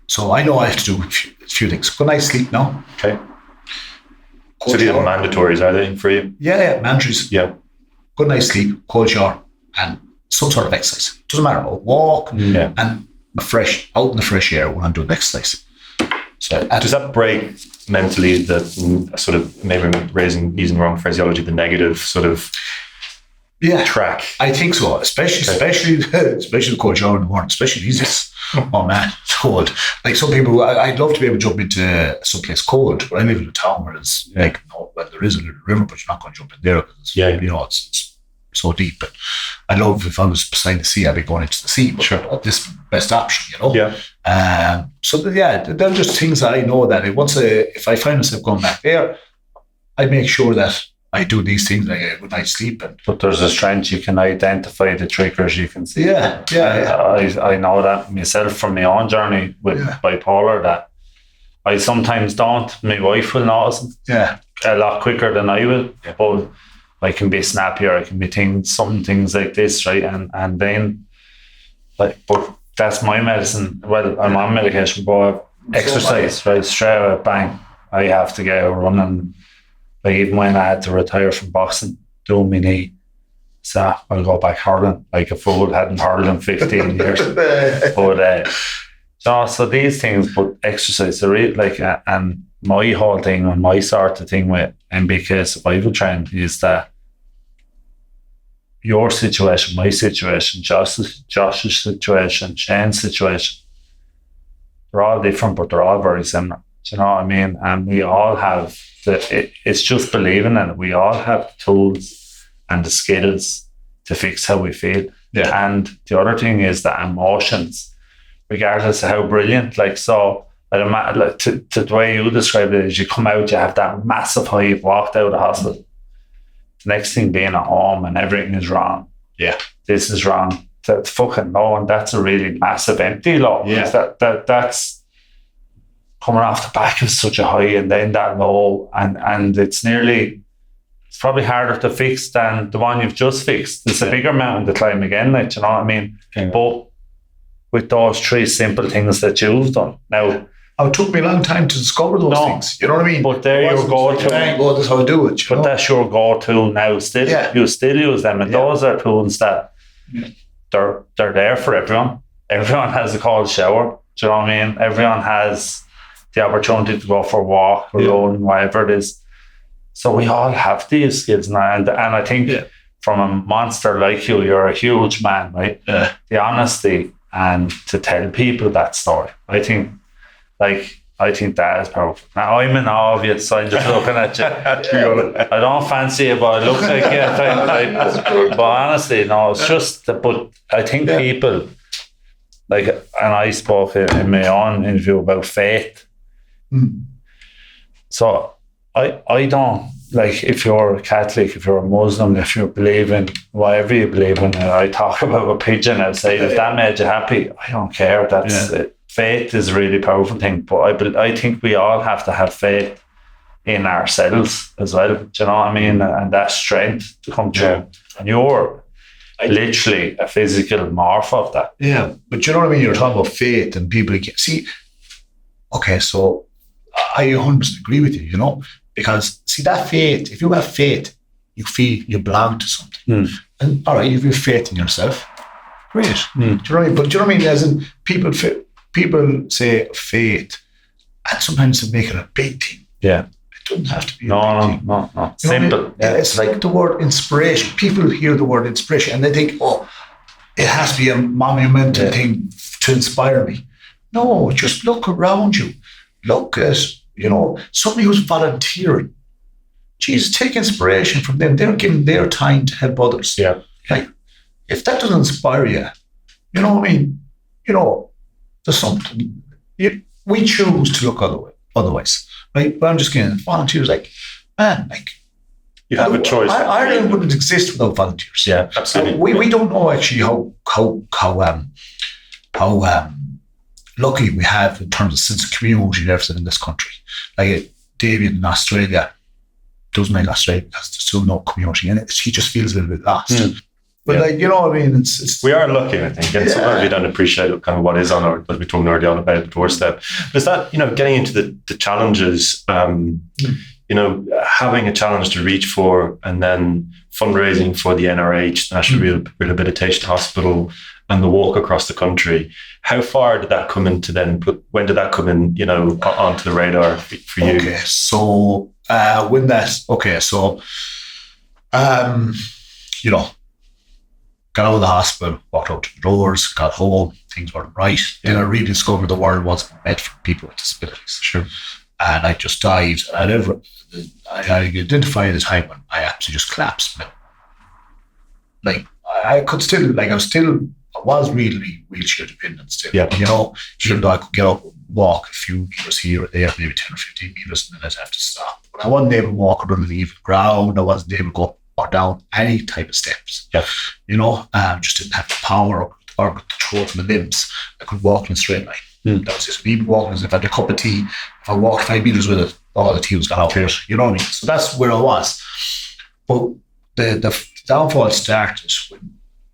So I know I have to do a few things. Good night's sleep now. Okay. So these are mandatories, are they, for you? Yeah, mandatories. Yeah. Good night's sleep, cold shower, and some sort of exercise. Doesn't matter, a walk and out in the fresh air when I'm doing exercise. So does that break mentally the sort of, maybe I'm using the wrong phraseology, the negative sort of track? I think so, especially the cold shower in the morning, especially these days. Oh man, it's cold. Like some people, I'd love to be able to jump into someplace cold, but I live in a town where it's there is a little river, but you're not going to jump in there because it's so deep. But I love, if I was beside the sea, I'd be going into the sea. But this is the best option, Yeah. They're just things that I know that if I find myself going back there, I make sure that I do these things, like I get a good night's sleep. But there's a strength, you can identify the triggers, you can see. Yeah. I know that myself from my own journey with bipolar, that I sometimes don't. My wife will notice a lot quicker than I will. Yeah. But I can be snappier, I can be some things like this, right? And then, but that's my medicine. Well, I'm on medication, but exercise, right? Straight away, bang, I have to get out running. Like even when I had to retire from boxing, doing my knee, so I'll go back hurling like a fool. Hadn't hurled in 15 years. But so these things, but exercise, and my whole thing, and my sort of thing with MBK survival training is that your situation, my situation, Josh's situation, Shane's situation, they're all different, but they're all very similar. Do you know what I mean? And we all have it's just believing in it. We all have the tools and the skills to fix how we feel. Yeah. And the other thing is that emotions, regardless of how brilliant, to the way you described it, is you come out, you have that massive high, you've walked out of the hospital. The next thing being at home and everything is wrong. Yeah. This is wrong. That's fucking low, and that's a really massive empty low. Yeah. That's coming off the back of such a high and then that low, and it's probably harder to fix than the one you've just fixed. It's a bigger mountain to climb again, you know what I mean? Okay. But with those three simple things that you've done. Now, it took me a long time to discover those things. You know what I mean? But they're your go-to. That's how I do it. But that's your go-to now still. Yeah. You still use them, and those are tools that they're there for everyone. Everyone has a cold shower. Do you know what I mean? Everyone has the opportunity to go for a walk or run, whatever it is. So we all have these skills now. And I think from a monster like you're a huge man, right? The honesty and to tell people that story. I think that is powerful. Now I'm in awe of you, so I'm just looking at you. I don't fancy it, but it looks like but honestly, no, it's just but I think people like, and I spoke in my own interview about faith. So I don't, like, if you're a Catholic, if you're a Muslim, if you believe in whatever you believe in, and I talk about a pigeon outside, if that made you happy, I don't care. That's it. Faith is a really powerful thing, but I think we all have to have faith in ourselves as well. Do you know what I mean? And that strength to come through. And you're literally a physical morph of that. Yeah, but you know what I mean? You're talking about faith and people see. Okay, so I 100% agree with you. You know, because see that faith. If you have faith, you feel you belong to something. And all right, if you have faith in yourself, great. Do you know what I mean? But do you know what I mean? As in people say faith, and sometimes they make it a big thing. Yeah. It doesn't have to be a big thing. No. Simple. I mean? It's like the word inspiration. People hear the word inspiration and they think, oh, it has to be a monumental thing to inspire me. No, just look around you. Look at, somebody who's volunteering. Jeez, take inspiration from them. They're giving their time to help others. Yeah. Like, if that doesn't inspire you, you know what I mean? There's something. We choose to look otherwise, right? But I'm just getting volunteers. Like, man, like you have a choice. Ireland wouldn't exist without volunteers. Yeah, absolutely. We don't know actually how lucky we have in terms of sense of community and everything in this country. Like David in Australia doesn't like Australia because there's still no community in it. He just feels a little bit lost. But like, you know what I mean? It's we are lucky, I think. And sometimes we don't appreciate kind of what is on our, what we talked earlier on about the doorstep. But is that, getting into the challenges, having a challenge to reach for, and then fundraising for the NRH, National Rehabilitation Hospital, and the walk across the country. How far did that come into then? When did that come in, onto the radar for you? Okay, so got out of the hospital, walked out the doors, got home, things weren't right. Then I really discovered the world wasn't meant for people with disabilities. Sure. And I just dived. I identified at the time when I absolutely just collapsed. Like, I was really wheelchair dependent still. Yeah. Even though I could get up and walk a few meters here or there, maybe 10 or 15 meters, and then I'd have to stop. But I wasn't able to walk or leave the ground. I wasn't able to go up or down any type of steps. Yeah. Just didn't have the power or control of my limbs. I could walk in a straight line. That was just me walking as if I had a cup of tea. If I walked 5 meters with it, all the tea was gone out. You know what I mean? So that's where I was. But the downfall started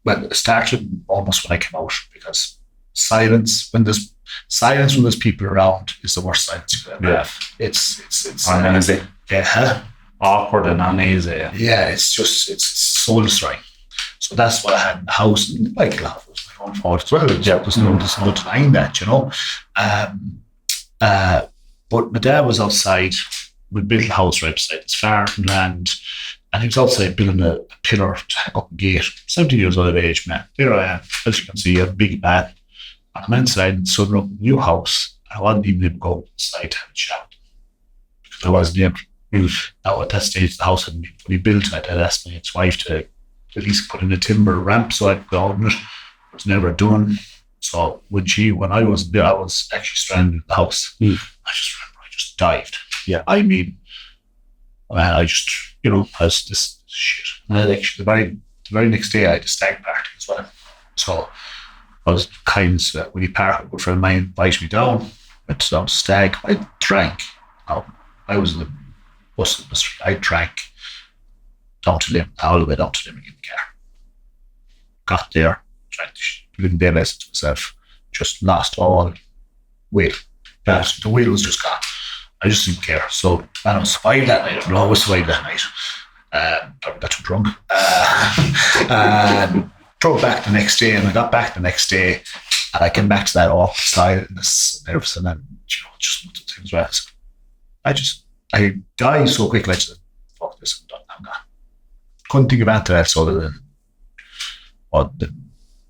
it started almost when I came out, because silence when there's people around is the worst silence you could ever have. It's uneasy. Yeah. Awkward and uneasy. Yeah, it's soul destroying. So that's what I had in the house. Like a lot of us, my own fault as well. There's no denying that, But my dad was outside. We built a house right beside this farmland, and he was outside building a pillar to hang up a gate. 70 years old of age, man. There I am. As you can see, a big man. And I'm inside and suddenly up a new house. I wasn't even able to go inside to have a chat because I wasn't able. Now at that stage, the house hadn't been fully built. I'd asked my ex-wife to at least put in a timber ramp so I'd go on it. It was never done. So when I wasn't there, I was actually stranded in the house. I just dived. Yeah. I mean, I just, I was this shit. And actually, the very next day, I had a stag party as well. So I was kind of, when you park, a good friend of mine invited me down. Went down to stag. I drank. I was in the bus in the street. I drank down to Limerick, all the way down to Limerick in the car. Got there, drank the living day lesson to myself. Just lost all wheel. The wheel was just gone. I just didn't care. So I survived that night. I always survived that night. Probably got too drunk. And drove back the next day, and I got back the next day, And I came back to that awkward silence and everything, and just one of the things where I died so quickly. I just said, fuck this, I'm done, I'm gone. Couldn't think of anything else other than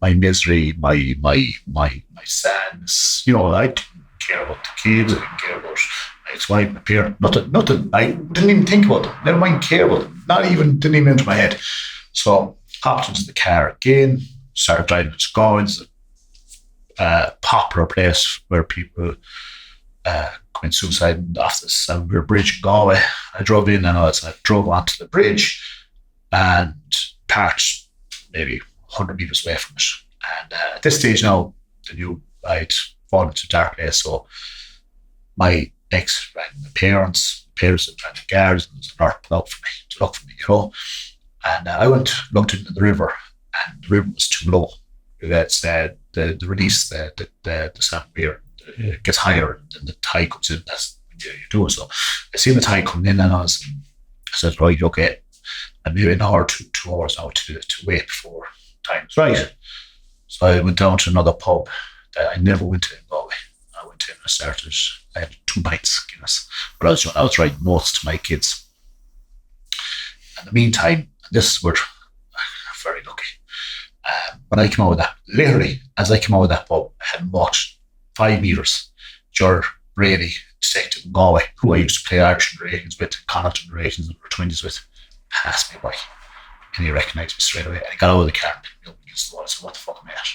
my misery, my sadness. I didn't care about the kids, I didn't care about my ex-wife, my parents, nothing. I didn't even think about them. Never mind care about them. Didn't even enter my head. So hopped into the car again, started driving to Galway. It's a popular place where people commit suicide off this bridge in Galway. I drove in and I drove onto the bridge and parked maybe 100 metres away from it. And at this stage now, I'd fallen into a dark place. So my ex rang my parents rang the guards, and there was an alert put out for me to look for me, And I looked into the river, and the river was too low. That's the release, the sample here, it gets higher, and the tide comes in. That's what you do. So I seen the tide coming in, and I said, right, okay, and maybe an hour, 2 hours now to wait before time's right. So I went down to another pub that I never went to in Galway. I went in and I had 2 pints Guinness. But I was writing notes to my kids. In the meantime, this is where I'm very lucky. When I came out of that, literally, as I came out of that pub, I had walked 5 metres. Ger Brady, detective in Galway, who I used to play action ratings with, Connaughton ratings and 20s with, passed me by. And he recognised me straight away. And he got out of the car and picked me up against the wall. I said, what the fuck am I at?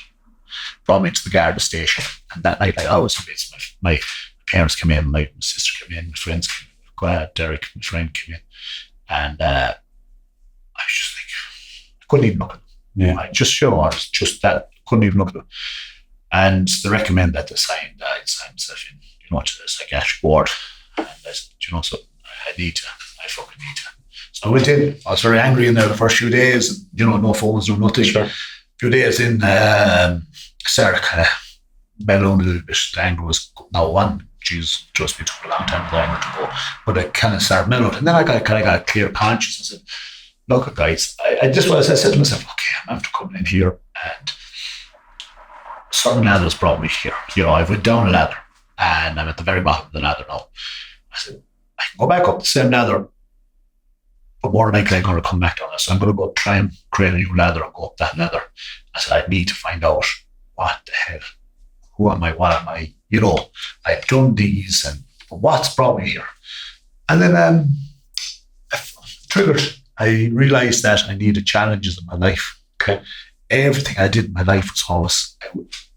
Brought me to the Garda station. And that night, I was convinced. My parents came in, my sister came in, my friends came in, Derek, my friend came in. And I was just like, I couldn't even look at them. Yeah. I just that, couldn't even look at them. And they recommend that they sign myself in, to the psychiatric ward. And I said, so I fucking need to. So I went in. I was very angry in there the first few days. No phones, no nothing. Sure. A few days in, I started kind of mellowing a little bit. The anger was now on. Jeez, trust me, it took a long time for the anger to go. But I kind of started mellowing. And then I got a clear conscience. I said, look, guys, I said to myself, okay, I'm after coming in here, and some ladders brought me here. I went down a ladder, and I'm at the very bottom of the ladder now. I said, I can go back up the same ladder, but more likely I'm going to come back down. So I'm going to go try and create a new ladder and go up that ladder. I said, I need to find out what the hell, who am I, what am I? I've done these, and what's brought me here? And then I triggered. I realised that I needed challenges in my life. Okay. Everything I did in my life was always, I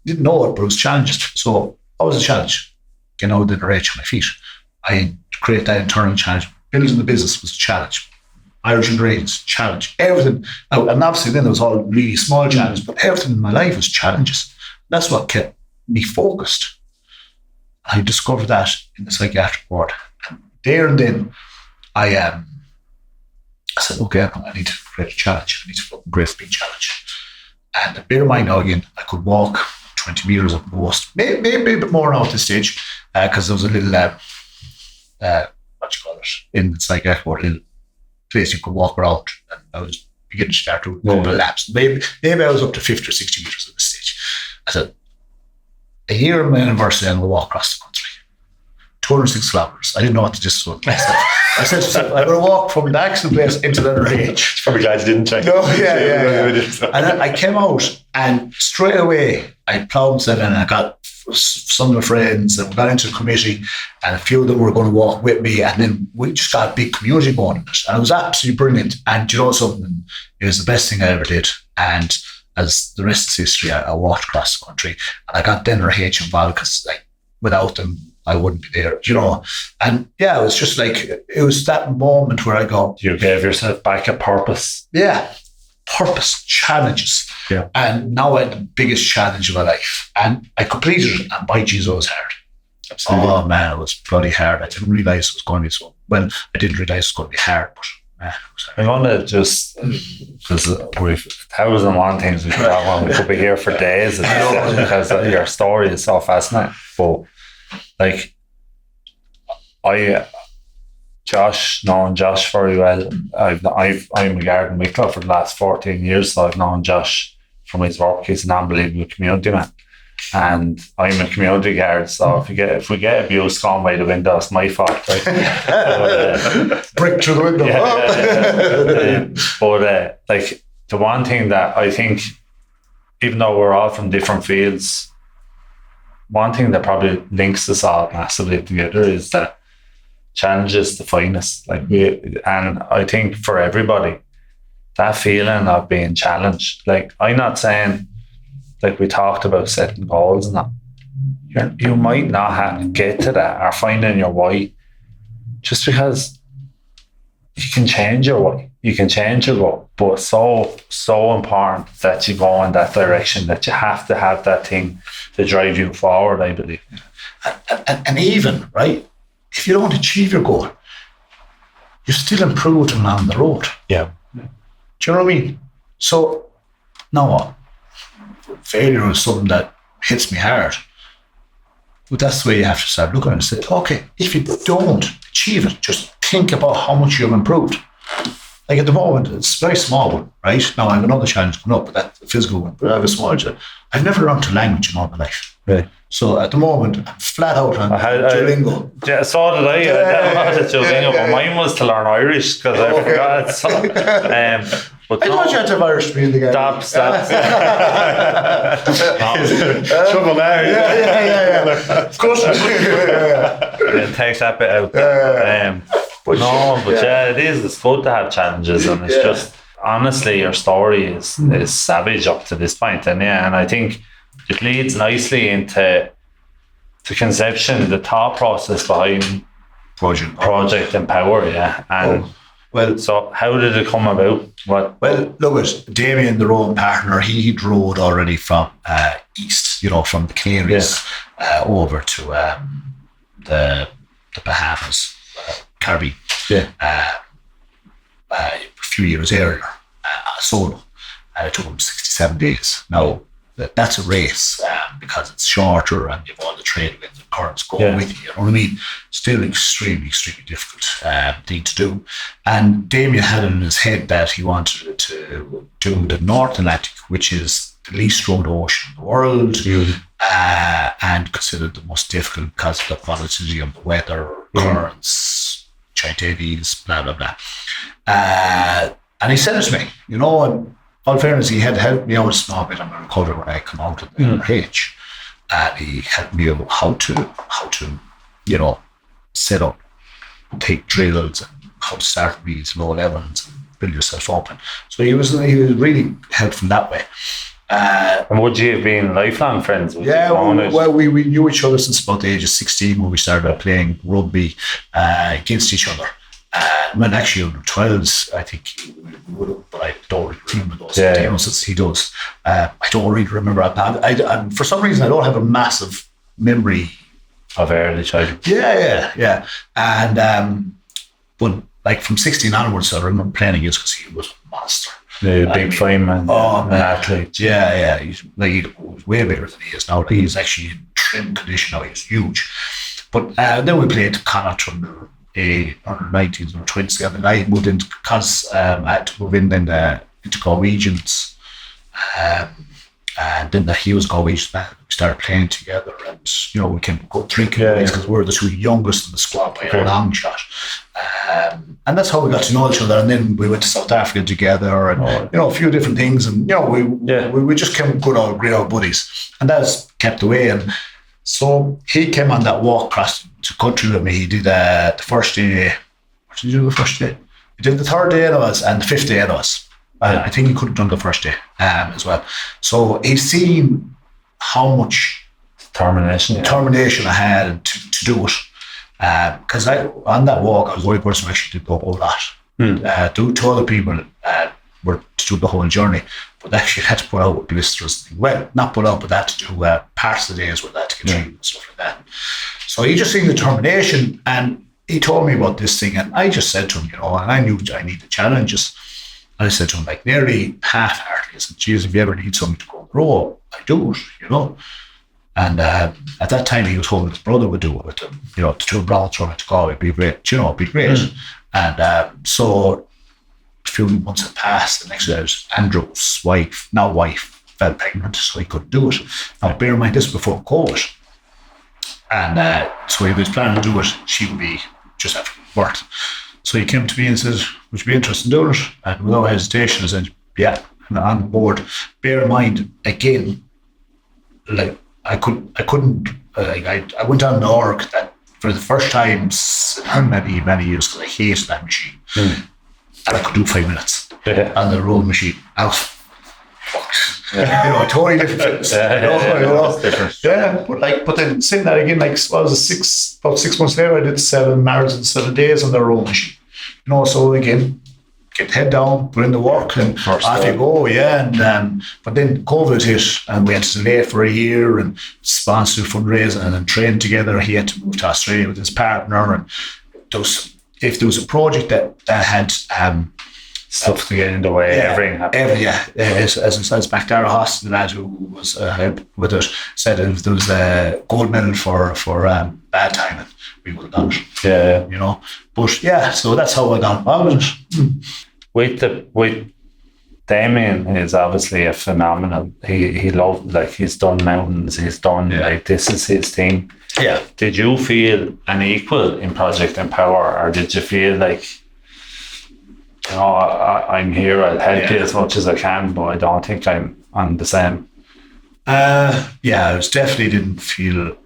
didn't know it, but it was challenges. So always a challenge. Getting out of the reach on my feet. I create that internal challenge. Building the business was a challenge. Irish and Rains, challenge. Everything. And obviously then there was all really small challenges, but everything in my life was challenges. That's what kept me focused. I discovered that in the psychiatric ward. And there and then I said, okay, I need to create a challenge. I need to fucking create a big challenge. And bear in mind now again, I could walk 20 metres at most, maybe a bit more now at this stage, because there was a little, in the psychiatric ward, a little place you could walk around, and I was beginning to start to go to laps. Maybe I was up to 50 or 60 metres at this stage. I said, a year in my university and we'll walk across the country. 206 kilometres. I didn't know what to just do. I said to myself, I'm going to walk from the accident place into the range. It's probably glad you didn't check. No, yeah. And then I came out, and straight away I ploughed myself in, and I got some of my friends, and we got into the committee, and a few of them were going to walk with me, and then we just got a big community going in it. And it was absolutely brilliant. And something? It was the best thing I ever did. And as the rest is history, I walked across the country, and I got Denver H involved, because without them, I wouldn't be there, And yeah, it was just it was that moment where I go, you gave yourself back a purpose. Yeah, purpose, challenges. Yeah. And now I had the biggest challenge of my life. And I completed it, and by Jesus, it was hard. Absolutely. Oh man, it was bloody hard. I didn't realise it was going to be so. Well, I didn't realise it was going to be hard, but man, it was hard. I want to just, because we've 1,001 things we could talk about. We could be here for days, because your story is so fascinating. But knowing Josh very well. I'm a garden Wicklow for the last 14 years, so I've known Josh from his work. He's an unbelievable community man. And I'm a community guard, so if we get abuse gone by the window, it's my fault, right? Brick through the window. But like the one thing that I think, even though we're all from different fields, one thing that probably links us all massively together is that challenges define us. And I think for everybody, that feeling of being challenged. Like, I'm not saying, like we talked about setting goals and that, you might not have to get to that or finding your why, just because you can change your why, you can change your goal, but it's so important that you go in that direction, that you have to have that thing to drive you forward, I believe. And even, right, if you don't achieve your goal, you're still improving along the road. Yeah. Do you know what I mean? So, now failure is something that hits me hard. But that's the way you have to start looking and say, okay, if you don't achieve it, just think about how much you've improved. Like at the moment, it's a very small one, right? Now I have another challenge coming up, but that's a physical one. But I have a small challenge. I've never learned a language in all my life. Right. So at the moment, I'm flat out on Duolingo. Yeah, so did I. I did Duolingo, but mine was to learn Irish because I forgot. So, but I thought you had to have Irish to be in the game. Stop. Trouble now. Yeah. Of course. Yeah, take that bit out. It is. It's good to have challenges, and it's just, honestly, your story is savage up to this point, and I think it leads nicely into conception, the thought process behind Project Empower. So how did it come about? Well, look at Damien, the rowing partner. He rowed already from east, from the Canaries over to the Bahamas, Caribbean. A few years earlier, solo. It took him 67 days. Now, that's a race because it's shorter and you've all the trade winds and currents going with you. You know what I mean? Still extremely, extremely difficult thing to do. And Damien had it in his head that he wanted to do the North Atlantic, which is the least rowed ocean in the world, and considered the most difficult because of the volatility of the weather, currents, giant eddies, blah, blah, blah. And he said it to me, and all fairness, he had helped me out a small bit on my recovery when I come out of the NRH. And he helped me out how to set up, take drills, and how to start these low levels and build yourself up. And so he was really helpful in that way. And would you have been lifelong friends? We knew each other since about the age of 16 when we started playing rugby against each other. When actually under 12s, I think he would have, but I don't really remember those demos he does. I don't really remember. I for some reason, I don't have a massive memory of early childhood. Yeah. And but like from 16 onwards, I remember playing against because he was a monster. Yeah, big fine man. Oh, man. An athlete. Yeah. He was way bigger than he is now. He's actually in trim condition now. He's huge. But then we played Connacht from under 19s or 20s, and I moved in because I had to move in then into Galwegians, and then he was Galwegians. We started playing together, and we can go drinking because we were the two youngest in the squad by a long shot, and that's how we got to know each other. And then we went to South Africa together, and a few different things, and we just came great old buddies, and that's kept away. And so he came on that walk across the country with me. He did the first day. What did he do the first day? He did the third day of us and the fifth day of us. I think he could have done the first day as well. So he's seen how much determination I had to do it. Because on that walk, I was the only person who actually did the whole lot. Two other people were to do the whole journey, but actually had to put out with blisters. Well, not put out, but that to do parts of the days with that to get treated and stuff like that. So he just seen the determination, and he told me about this thing, and I just said to him, and I knew I needed challenges. And I said to him, like nearly half-heartedly, I said, "Geez, if you ever need something to go and row, I do it, And at that time, he was hoping his brother would do it with him, the two brothers from it to Galway, it'd be great, it'd be great. And so a few months had passed. The next day was Andrew's wife, fell pregnant, so he couldn't do it. Now, bear in mind, this was before COVID. And so he was planning to do it. She would be just after birth. So he came to me and said, would you be interested in doing it? And without hesitation, I said, yeah, I'm on board. Bear in mind, again, like I went on the org that for the first time in many years, because I hated that machine. And I could do 5 minutes on the road machine. I was fucked. Totally different fitness. Different. Yeah, but then saying that again, like about 6 months later, I did 7 marathons, 7 days on the road machine. So again, get head down, put in the work, and off you go. And but then COVID hit, and we had to delay for a year and sponsor fundraising and then train together. He had to move to Australia with his partner, and if there was a project that had stuff to get in the way, everything happened. As MacDara Hospital, the lad who was with it, said if there was a gold medal for bad timing, we would have done it. But so that's how I got involved with it. With Damien is obviously a phenomenal. He loved, like, he's done mountains, he's done like, this is his thing. Yeah. Did you feel an equal in Project Empower, or did you feel like, I'm here, I'll help you as much as I can, but I don't think I'm on the same? I definitely didn't feel.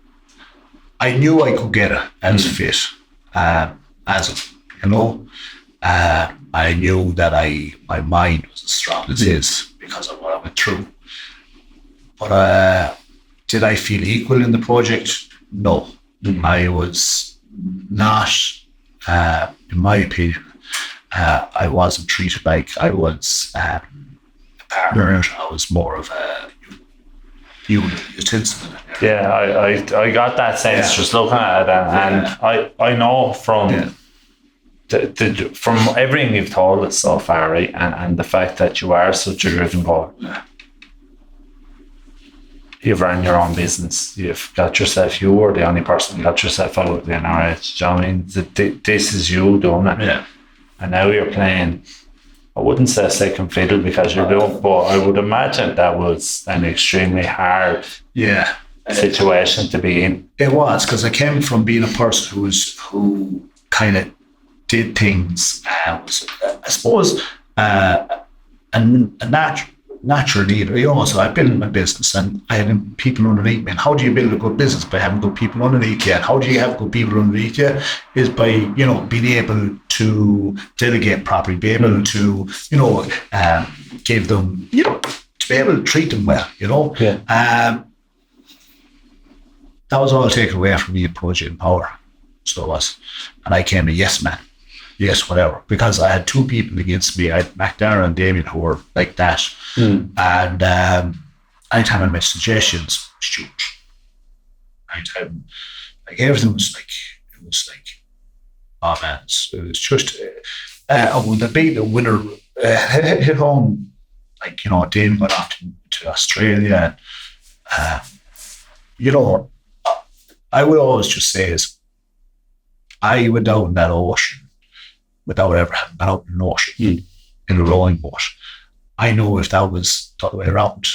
I knew I could get it as fit, I knew that my mind was as strong as his because of what I went through. But did I feel equal in the project? No, I was not. In my opinion, I wasn't treated like I was a partner. I was more of a utensil. Yeah, I got that sense just looking at it, and I know from from everything you've told us so far, right, and the fact that you are such a driven boy. You've run your own business. You've got yourself. You were the only person who got yourself out of the NRH. Do you know what I mean? This is you doing it. Yeah. And now you're playing, I wouldn't say second fiddle because you're doing, but I would imagine that was an extremely hard situation to be in. It was, because I came from being a person who kind of did things, was, I suppose, a natural leader, so I built my business and I had people underneath me. And how do you build a good business? By having good people underneath you. And how do you have good people underneath you? Is by, being able to delegate properly, be able to, give them, to be able to treat them well, That was all taken away from me at Project Empower. So it was. And I came a yes man. Yes, whatever. Because I had 2 people against me. I had MacDara and Damien who were like that. And anytime I made suggestions, shoot. Anytime, like everything was like, oh man, it was just, when the winner hit home, like, Damien got off to Australia. I would always just say is, I went down in that ocean without ever having been out in an ocean in a rowing boat. I know if that was the other way around,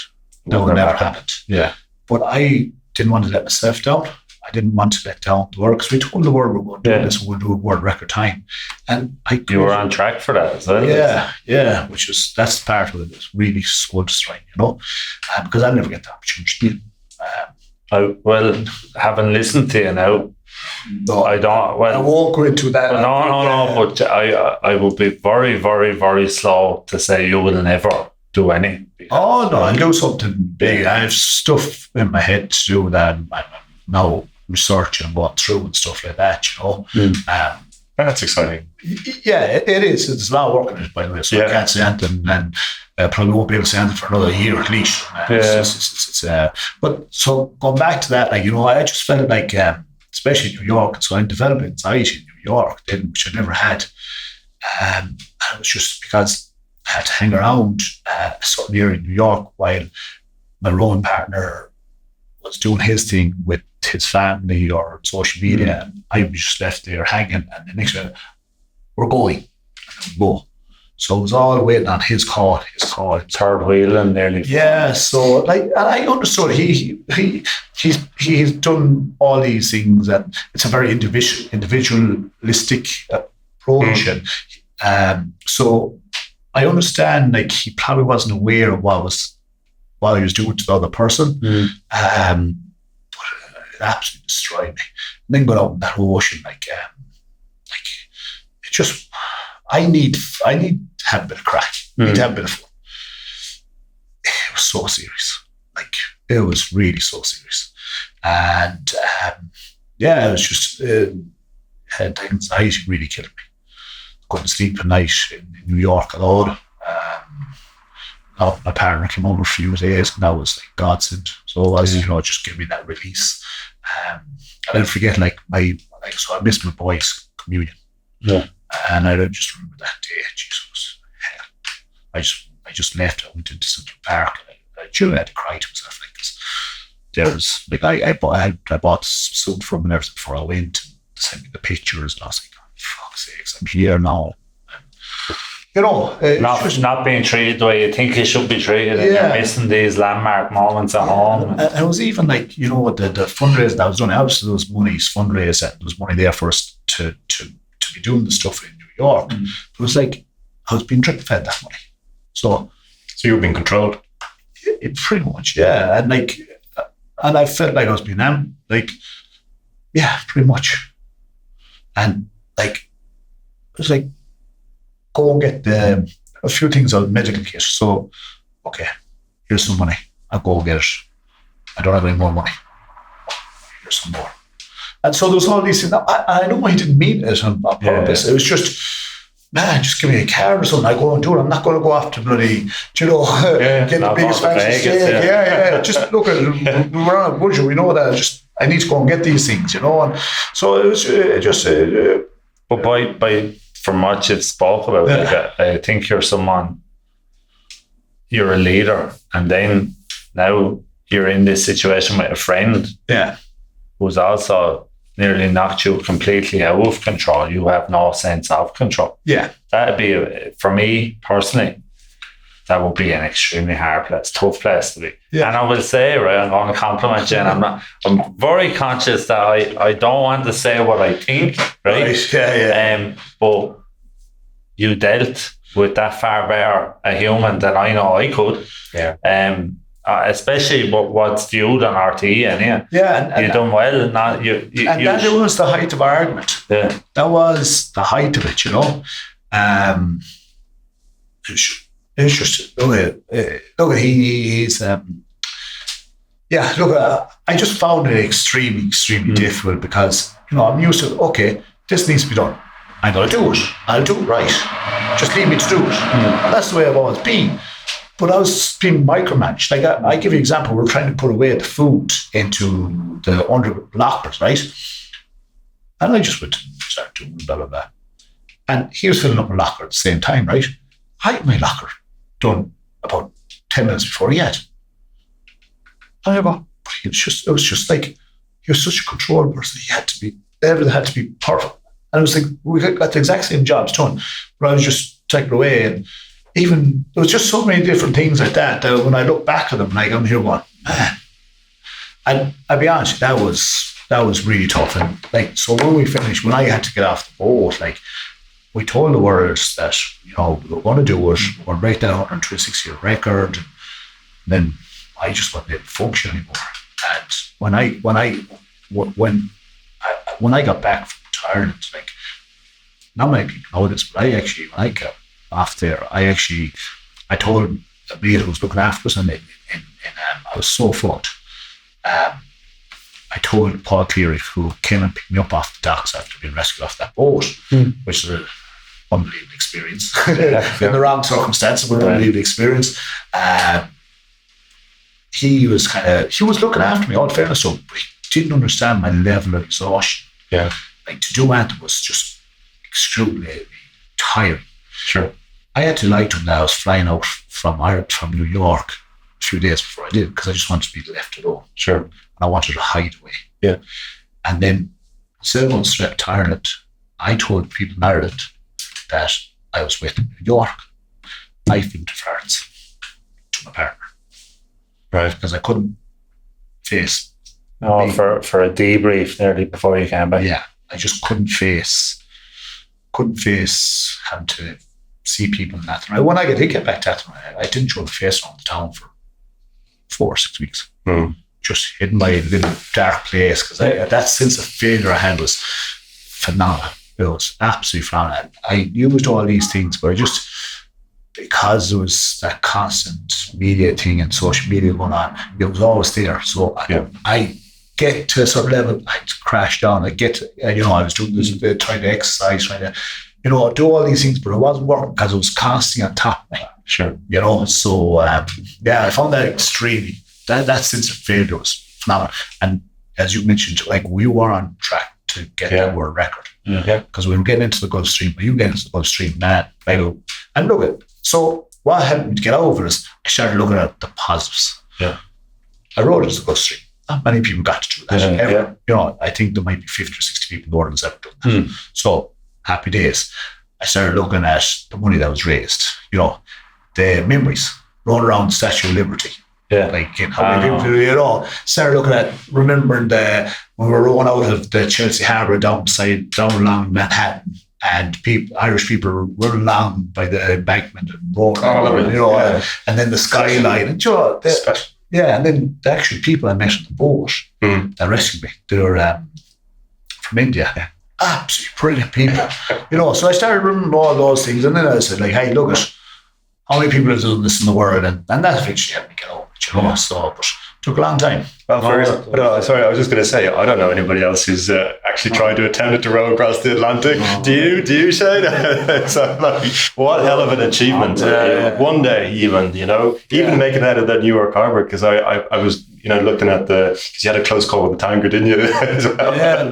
that would never happened. Yeah. But I didn't want to let myself down. I didn't want to let down the world, because we told the world we were going to do this, we'll do a world record time. And you were on track for that, is that it? Yeah, that's part of it. It's really soul destroying, because I'll never get the opportunity. Well, having listened to you now, no, I don't. Well, I won't go into that. No. But I will be very, very, very slow to say you will never do any. Oh no, I'll do something big. I have stuff in my head to do that. I'm now researching and going through and stuff like that. That's exciting. Yeah, it is. It's a lot of work on it, by the way. So I can't say anything, and probably won't be able to say anything for another year at least. But so going back to that, I just felt like, especially in New York, so I'm developing anxiety in New York, which I never had. And it was just because I had to hang around a certain area in New York while my rowing partner was doing his thing with his family or social media, and I was just left there hanging. And the next minute, we're going. And we go. So it was all waiting on his call. Third wheel and nearly. Yeah, so and I understood he's done all these things, and it's a very individualistic approach, and so I understand he probably wasn't aware of what he was doing to the other person, but it absolutely destroyed me. And then going out in that ocean, it just I need to have a bit of crack. I need to have a bit of fun. It was so serious. It was really so serious. And it was just anxiety really killed me. Couldn't sleep at night in New York at all. My partner came over for a few days, and that was godsend. So it was, just give me that release. And I'll forget, so I missed my boys' communion. Yeah. And I just remember that day, Jesus, hell. I just left. I went into Central Park. I had to cry to myself this. There's I bought some from and everything before I went. To send me the pictures, and I was like, oh, fuck's sakes, I'm here now. Not being treated the way you think you should be treated, and you're missing these landmark moments at home. And it was even the fundraising that was done. Obviously, there was money's fundraising. There was money there for us to be doing the stuff in New York. It was I was being drip fed that money. So you were being controlled. It pretty much, yeah. And and I felt like I was being pretty much. And it was go and get a few things on medical kit. So, okay, here's some money. I'll go get it. I don't have any more money. Here's some more. And so there was all these things. I know he didn't mean it on purpose. Yeah. It was just, man, just give me a card or something. I go and do it. I'm not going to go after bloody, get the biggest fancy steak. Yeah. Just look at it. We're on a budget. We know that. I need to go and get these things, And so it was just. But from what you've spoke about, I think you're a leader, and then now you're in this situation with a friend. Yeah. Who's also nearly knocked you completely out of control. You have no sense of control. Yeah. That'd be, for me personally, that would be an extremely hard place, tough place to be. Yeah. And I will say, right, I'm going to compliment you, and I'm very conscious that I don't want to say what I think, right? Yeah. But you dealt with that far better a human than I know I could. Yeah. Especially what's viewed on RTE, and you done well. And that was the height of our argument. Yeah, that was the height of it. It's just look. He's I just found it extremely difficult because I'm used to this needs to be done. I'm gonna do it. I'll do it right. Just leave me to do it. That's the way I've always been. But I was being micromanaged. I give you an example. We're trying to put away the food into the under lockers, right? And I just went to start doing blah, blah, blah. And he was filling up a locker at the same time, right? I had my locker done about 10 minutes before he had. And I go, but it was just he was such a control person. Everything had to be perfect. And it was we got the exact same jobs done, but I was just taken away. And even there was just so many different things like that when I look back at them, I'm here going, man. And I'll be honest, that was really tough. And so when we finished, when I had to get off the boat, we told the workers that we're going to do it. We're going to break down 126-year record. And then I just wasn't able to function anymore. And when I got back from Ireland, not many people know this, but when I got off there, I told the mate who was looking after us, and I was so fucked. I told Paul Cleary, who came and picked me up off the docks after being rescued off that boat, which is an unbelievable experience. In the wrong circumstances, but an unbelievable experience. He was looking after me, all fairness, so he didn't understand my level of exhaustion. Yeah. To do that was just extremely tiring. Sure. I had to lie to him that I was flying out from New York a few days before I did, because I just wanted to be left alone. Sure. And I wanted to hide away. Yeah. And then, instead of going straight to Ireland, I told people in Ireland that I was with in New York. I filmed farts to my partner. Right. Because I couldn't face. No, for a debrief nearly before you came back. Yeah, I just couldn't face having to see people in Athenry. When I did get back to Athenry, I didn't show the face around the town for 4 or 6 weeks. Just hidden by a little dark place, because that sense of failure I had was phenomenal. It was absolutely phenomenal. I used all these things, but because there was that constant media thing and social media going on, it was always there. So I get to a certain level, I crash down. I get to, I was doing this, trying to exercise, trying to, do all these things, but it wasn't working because it was constantly on top of me. Sure. So I found that extremely, that sense of failure was phenomenal. And as you mentioned, like, we were on track to get that world record. Because we were getting into the Gulf Stream, but you get into the Gulf Stream, man. And look at, so what helped me to get over is I started looking at the positives. Yeah. I rode into the Gulf Stream. Not many people got to do that ever. I think there might be 50 or 60 people in the world that's ever done that. So happy days. I started looking at the money that was raised, the memories, rolling around the Statue of Liberty. Yeah. Like, how many people, started looking at, remembering when we were rolling out of the Chelsea Harbour down along Manhattan, and Irish people were running along by the embankment and rolling and then the skyline. And and then the actual people I met on the boat that rescued me, they were from India. Yeah. Absolutely brilliant people. So I started remembering all those things, and then I said, like, hey, look at how many people have done this in the world, and that eventually helped me get over it, So, but it took a long time. Well, sorry, I was just going to say, I don't know anybody else who's actually tried to attempt to row across the Atlantic. Do you, Shane? So, like, what hell of an achievement. One day, even making it out of that New York Harbour, because I was, looking at because you had a close call with the tanker, didn't you? As well? Yeah,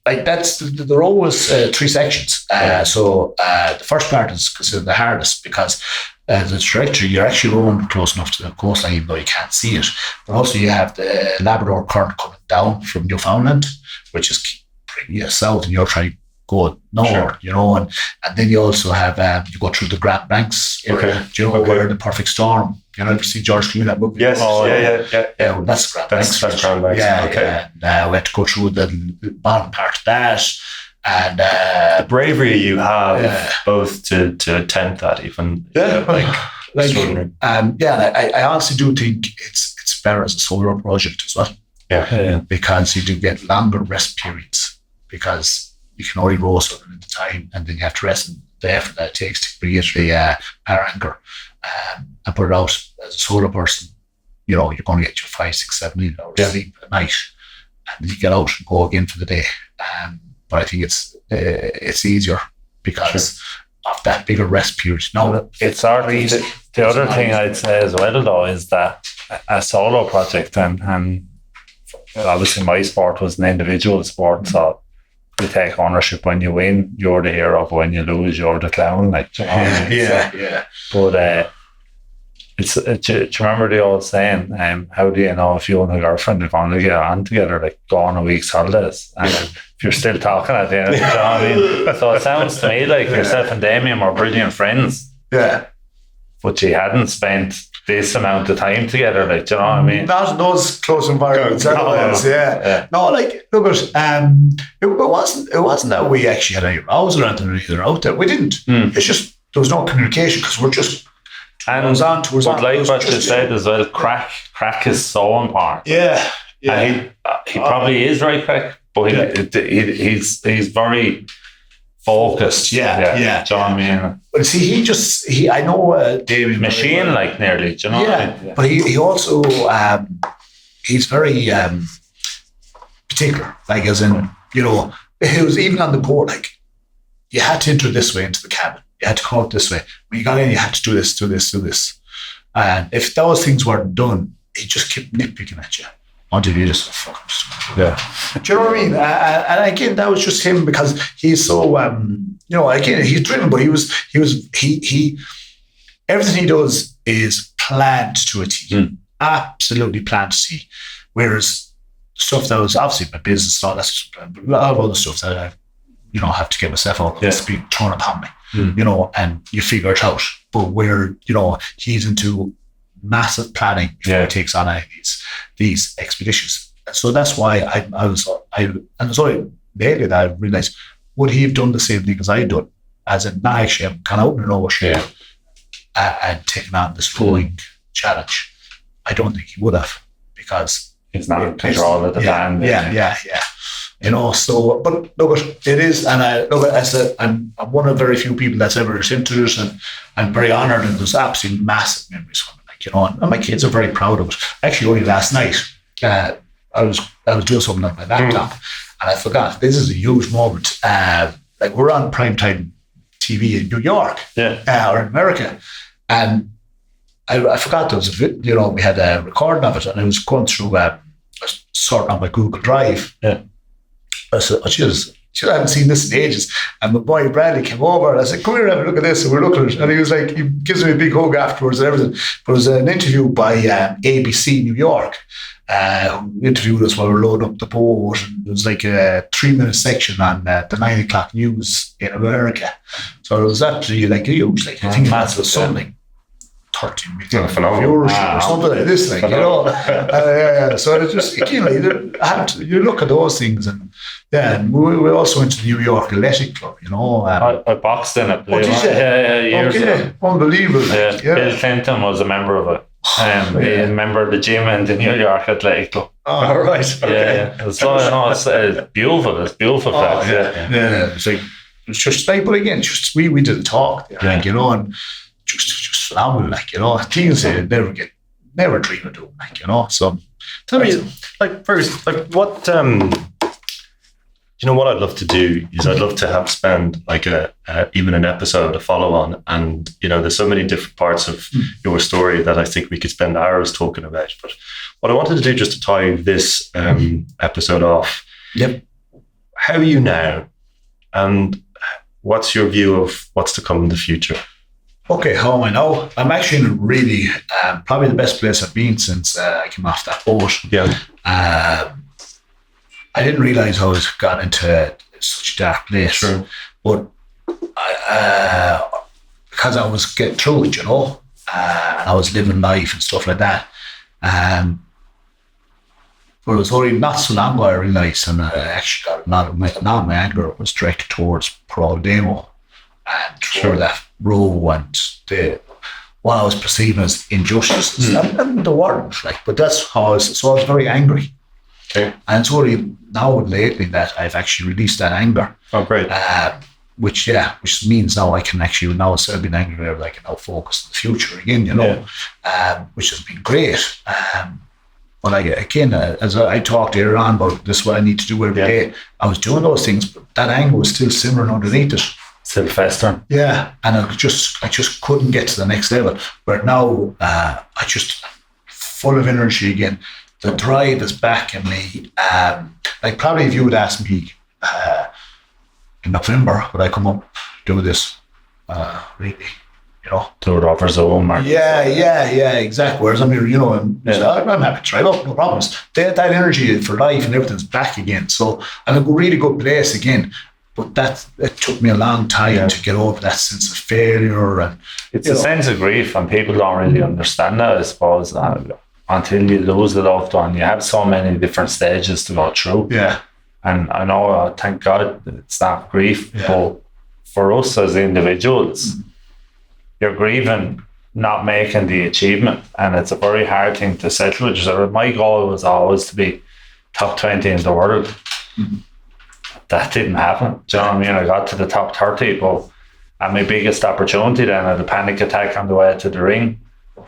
like that's, there are always 3 sections. So the first part is considered the hardest, because the trajectory, you're actually rowing close enough to the coastline, even though you can't see it. But also you have the Labrador current coming down from Newfoundland, which is bringing you south, and you're trying to go north, and then you also have, you go through the Grand Banks area, where the perfect storm, you ever see George Clooney, that movie? Yes, yeah. Well, that's Grand Banks. That's Grand Banks. Yeah, okay. And we had to go through the bottom part of that. And the bravery you have both to attempt that, even extraordinary. I honestly do think it's better as a solo project as well. Yeah. Because you do get longer rest periods, because you can only row something at a time, and then you have to rest, and the effort that it takes to bring it to the power anchor and put it out as a solo person. You're going to get your 5, 6, 7, 8 hours sleep at night, and then you get out and go again for the day. But I think it's easier because of that bigger rest period. No, it's hardly easy. The other thing I'd say as well, though, is that a solo project, and obviously my sport was an individual sport, so you take ownership. When you win, you're the hero, but when you lose, you're the clown. But do you remember the old saying, how do you know if you and a girlfriend are going to get on together, like go on a week's holidays, and if you're still talking at the end, you know what I mean? So it sounds to me like yourself and Damien were brilliant friends, but you hadn't spent this amount of time together, like, do you know what I mean? Not in those close environments. No, like, look at, it wasn't that we actually had any rows or anything either out there. We didn't. It's just there was no communication, because we're just towards on. Like what you said as well, crack is so important. Yeah. And he probably is very quick, but he's very focused. Yeah. Do you know what I mean? But see, I know Damien machine, like, nearly, do you know what I mean? But he also, he's very particular, like, as in, he was even on the board, like, you had to enter this way into the cabin. You had to come out this way. When you got in, you had to do this, do this, do this. And if those things weren't done, he just kept nitpicking at you until you just fuck him. Yeah. Do you know what I mean? And again, that was just him, because he's so, again, he's driven, but he everything he does is planned to a T. Absolutely planned to T. Whereas stuff that was obviously my business, that's a lot of other stuff that I've, have to get myself out. Yeah. It's being thrown upon me, and you figure it out. But where, he's into massive planning before he takes on these expeditions. So that's why and it's only lately that I realised, would he have done the same thing as I done? As in, actually, I'm kind of out in an ocean and taking on this rowing challenge. I don't think he would have, because he's not in control of the band. Yeah. So, but look, it is, and I said, I'm one of very few people that's ever interviewed, and I'm very honoured, and there's absolutely massive memories from it, and my kids are very proud of it. Actually, only last night, I was doing something on my laptop, and I forgot, this is a huge moment. We're on primetime TV in New York, or in America, and I forgot there was we had a recording of it, and I was going through sorting on my Google Drive. Yeah. I said, I haven't seen this in ages. And my boy Bradley came over, and I said, come here, have a look at this. And we're looking at it. And he was like, he gives me a big hug afterwards and everything. But it was an interview by ABC New York, who interviewed us while we were loading up the boat. And it was like a 3-minute section on the 9 o'clock news in America. So it was absolutely huge. I think it was something. 30 million viewers or something like this, So it's just, you look at those things, and we also went to the New York Athletic Club, I boxed in it. Years ago. Unbelievable. Yeah. Bill Clinton was a member of it. He a member of the gym in the New York Athletic Club. Oh, right. Okay. Yeah. It's beautiful. It's beautiful. It's like, it's just like, but again, just we didn't talk, and just phenomenal, things they never dream of doing, So tell me, first, what what I'd love to do is I'd love to spend even an episode, a follow on, and there's so many different parts of your story that I think we could spend hours talking about. But what I wanted to do, just to tie this episode off, how are you now, and what's your view of what's to come in the future? Okay, how am I now? I'm actually in really probably the best place I've been since I came off that boat. Yeah. I didn't realise I was got into such a dark place. Sure. But because I was getting through it, and I was living life and stuff like that. But it was only not so long ago I realised, and I actually got a lot of my anger was directed towards Paul Demo and toward that row and what I was perceiving as injustices and the world, but that's how I was. So I was very angry. Okay. And it's only now lately that I've actually released that anger. Oh, great. Which means now I can actually, now instead of being angry, I can now focus on the future again, which has been great. But again, as I talked earlier on about this, what I need to do every day, I was doing those things, but that anger was still simmering underneath it. Still festering. Yeah, and I just couldn't get to the next level. But now I just full of energy again. The drive is back in me. Probably if you would ask me in November, would I come up do this? Really, Do it over Zoom. Yeah, exactly. Whereas I'm here, I'm happy to try it out, no problems. That energy for life and everything's back again. So I'm in a really good place again. But it took me a long time to get over that sense of failure. And it's a sense of grief, and people don't really understand that, I suppose, until you lose a loved one. You have so many different stages to go through. Yeah. And I know, thank God, it's not grief. Yeah. But for us as individuals, you're grieving not making the achievement. And it's a very hard thing to settle with. So my goal was always to be top 20 in the world. Mm-hmm. That didn't happen. Do you know what I mean? I got to the top 30, but at my biggest opportunity then, I had a panic attack on the way to the ring.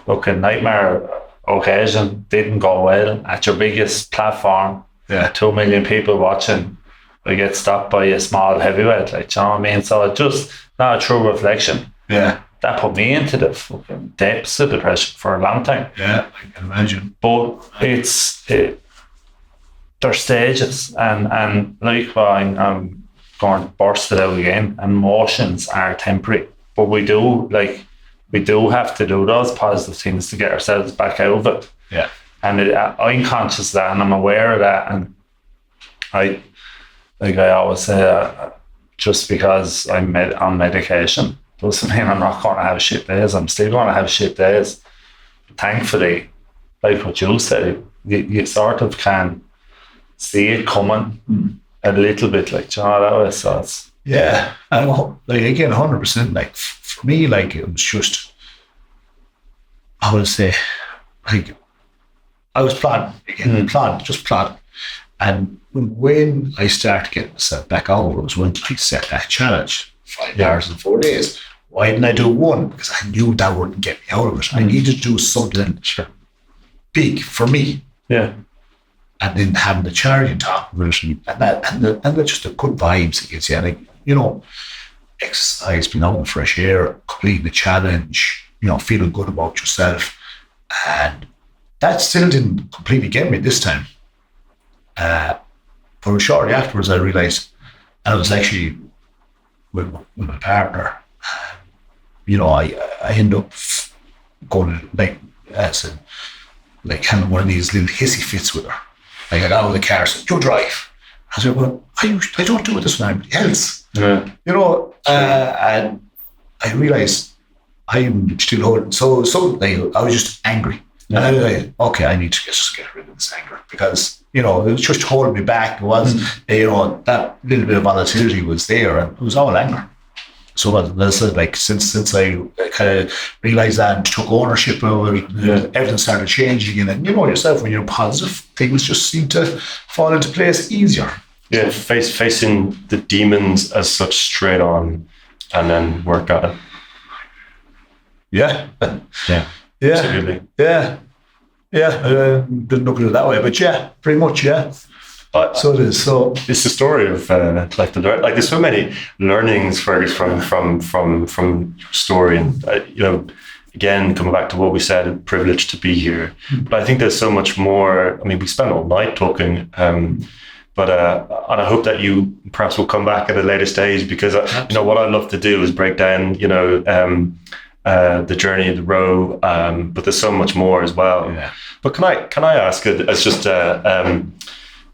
Looking nightmare occasion, didn't go well. At your biggest platform, 2 million people watching, I get stopped by a small heavyweight. Do you know what I mean? So it's just not a true reflection. Yeah. That put me into the fucking depths of depression for a long time. Yeah, I can imagine. But there's stages, and like I'm going to burst it out again. Emotions are temporary, but we do have to do those positive things to get ourselves back out of it. Yeah, and I'm conscious of that, and I'm aware of that, and I always say just because I'm on medication doesn't mean I'm not going to have shit days. I'm still going to have shit days. Thankfully, like what you said, you sort of can see it coming a little bit, like, you know, that way. So it's, yeah, and like again, 100%. Like for me, like it was just, I would say, like I was plodding again, plodding. And when I started getting myself back over, was when I set that challenge, 5 hours in 4 days. Why didn't I do one? Because I knew that wouldn't get me out of it. I needed to do something big for me. yeah. And then having the charity on top of it, and just the good vibes it gives you. Like, you know, exercise, being out in the fresh air, completing the challenge, you know, feeling good about yourself. And that still didn't completely get me this time. But shortly afterwards, I realised, and I was actually with my partner, you know, I end up going like having one of these little hissy fits with her. Like, I got out of the car and said, "You drive." I said, "Well, I don't do it this with anybody else." Yeah. You know, and I realised I'm still holding. So like, I was just angry. Yeah. And I was like, okay, I need to just get rid of this anger, because, you know, it was just holding me back. It was, you know, that little bit of volatility was there, and it was all anger. So as I said, like, since I kind of realised that and took ownership over it, everything started changing. And you know yourself, when you're positive, things just seem to fall into place easier. Yeah, facing the demons as such straight on, and then work at it. Yeah. Yeah. Yeah. Absolutely. Yeah. Yeah. Didn't look at it that way, but yeah, pretty much, yeah. So it is. So it's the story of there's so many learnings, Fergus, from your story, and you know, again, coming back to what we said, a privilege to be here. But I think there's so much more. I mean, we spent all night talking, but and I hope that you perhaps will come back at a later stage, because you know what I love to do is break down, you know, the journey of the row, but there's so much more as well. Yeah. But can I ask it as just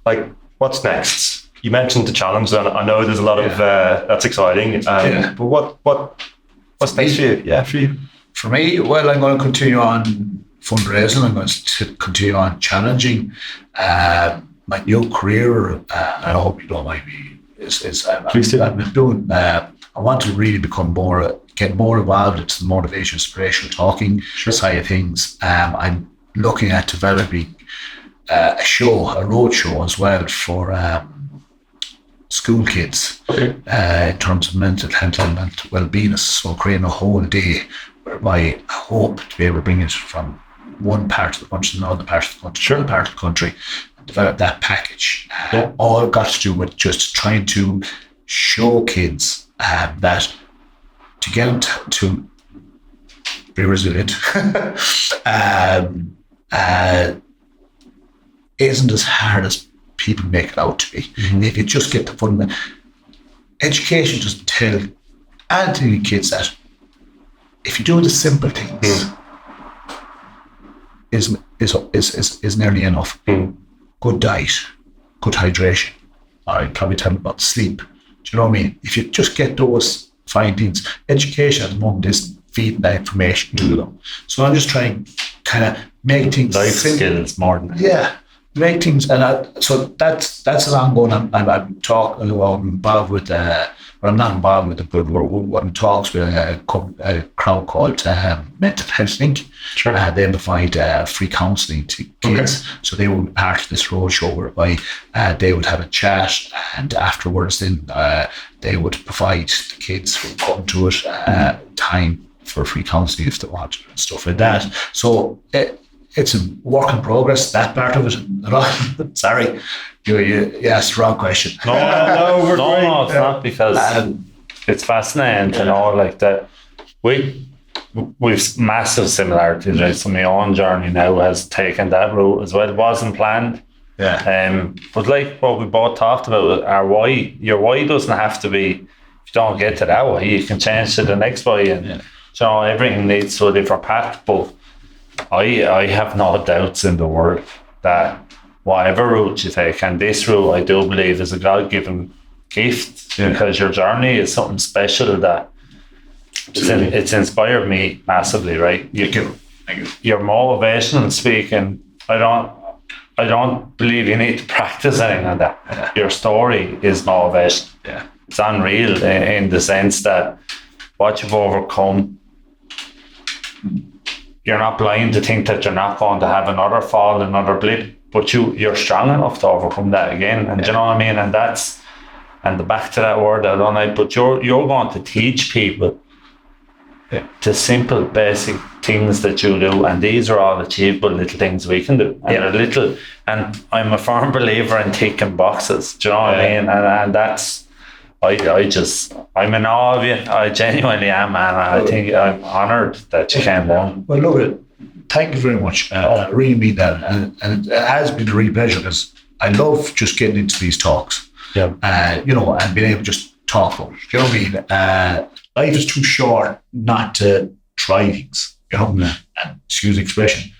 like, what's next? You mentioned the challenge, and I know there's a lot of that's exciting. But what's next for you? Yeah, for you. For me, well, I'm going to continue on fundraising. I'm going to continue on challenging my new career. I hope you don't mind me. I'm doing. I want to really get more involved into the motivation, inspirational talking side of things. I'm looking at developing a road show as well for school kids in terms of mental health and mental well-being. So creating a whole day whereby I hope to be able to bring it from one part of the country to another part of the country, another part of the country, and develop that package. All got to do with just trying to show kids that to get them to be resilient isn't as hard as people make it out to be. If you just get the fundamental education, doesn't tell the kids that if you do the simple things, is nearly enough. Good diet, good hydration. I'd probably tell them about sleep. Do you know what I mean? If you just get those fine things, education at the moment is feeding that information to them. So I'm just trying to kind of make things life skills more than make things, and so that's an ongoing. I'm talking. I'm involved with. Well, I'm not involved with the good work. I'm talks with a crowd called Mental Health Link. They provide free counselling to kids, so they will be part of this roadshow whereby they would have a chat, and afterwards, then they would provide the kids who come to it time for free counselling if they want and stuff like that. So. It's a work in progress, that part of it. Sorry, you asked the wrong question. No, it's not, because it's fascinating to know like that. We've massive similarities, right? So my own journey now has taken that route as well. It wasn't planned. Yeah. But like what we both talked about, our why. Your why doesn't have to be, if you don't get to that why, you can change to the next why, and you know, everything leads to a different path. But I have no doubts in the world that whatever route you take, and this route I do believe is a God-given gift because your journey is something special that it's inspired me massively, right? Thank you. Your motivational speaking, I don't believe you need to practice anything like that. Yeah. Your story is motivation. Yeah. It's unreal in the sense that what you've overcome, you're not blind to think that you're not going to have another fall, another blip, but you're strong enough to overcome that again. And do you know what I mean? And back to that word I don't like, but you're going to teach people the simple basic things that you do, and these are all achievable little things we can do. And they're little, and I'm a firm believer in ticking boxes. Do you know what I mean? And that's I'm in awe of you. I genuinely am, man. I think I'm honoured that you came down. Well, look, thank you very much. I really mean that, and it has been a real pleasure because I love just getting into these talks. Yeah. And being able to just talk about it. Do you know what I mean? Life is too short not to try things. And excuse the expression,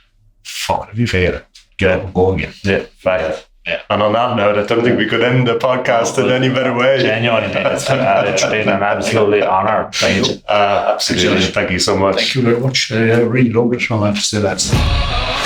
fuck it, if you fail it, get up and go again. Yeah, right. Yeah. And on that note, I don't think we could end the podcast in any better way. Genuinely, it's been an absolutely honour. Absolutely. Thank you so much. Thank you very much. I really loved it. I have to say that.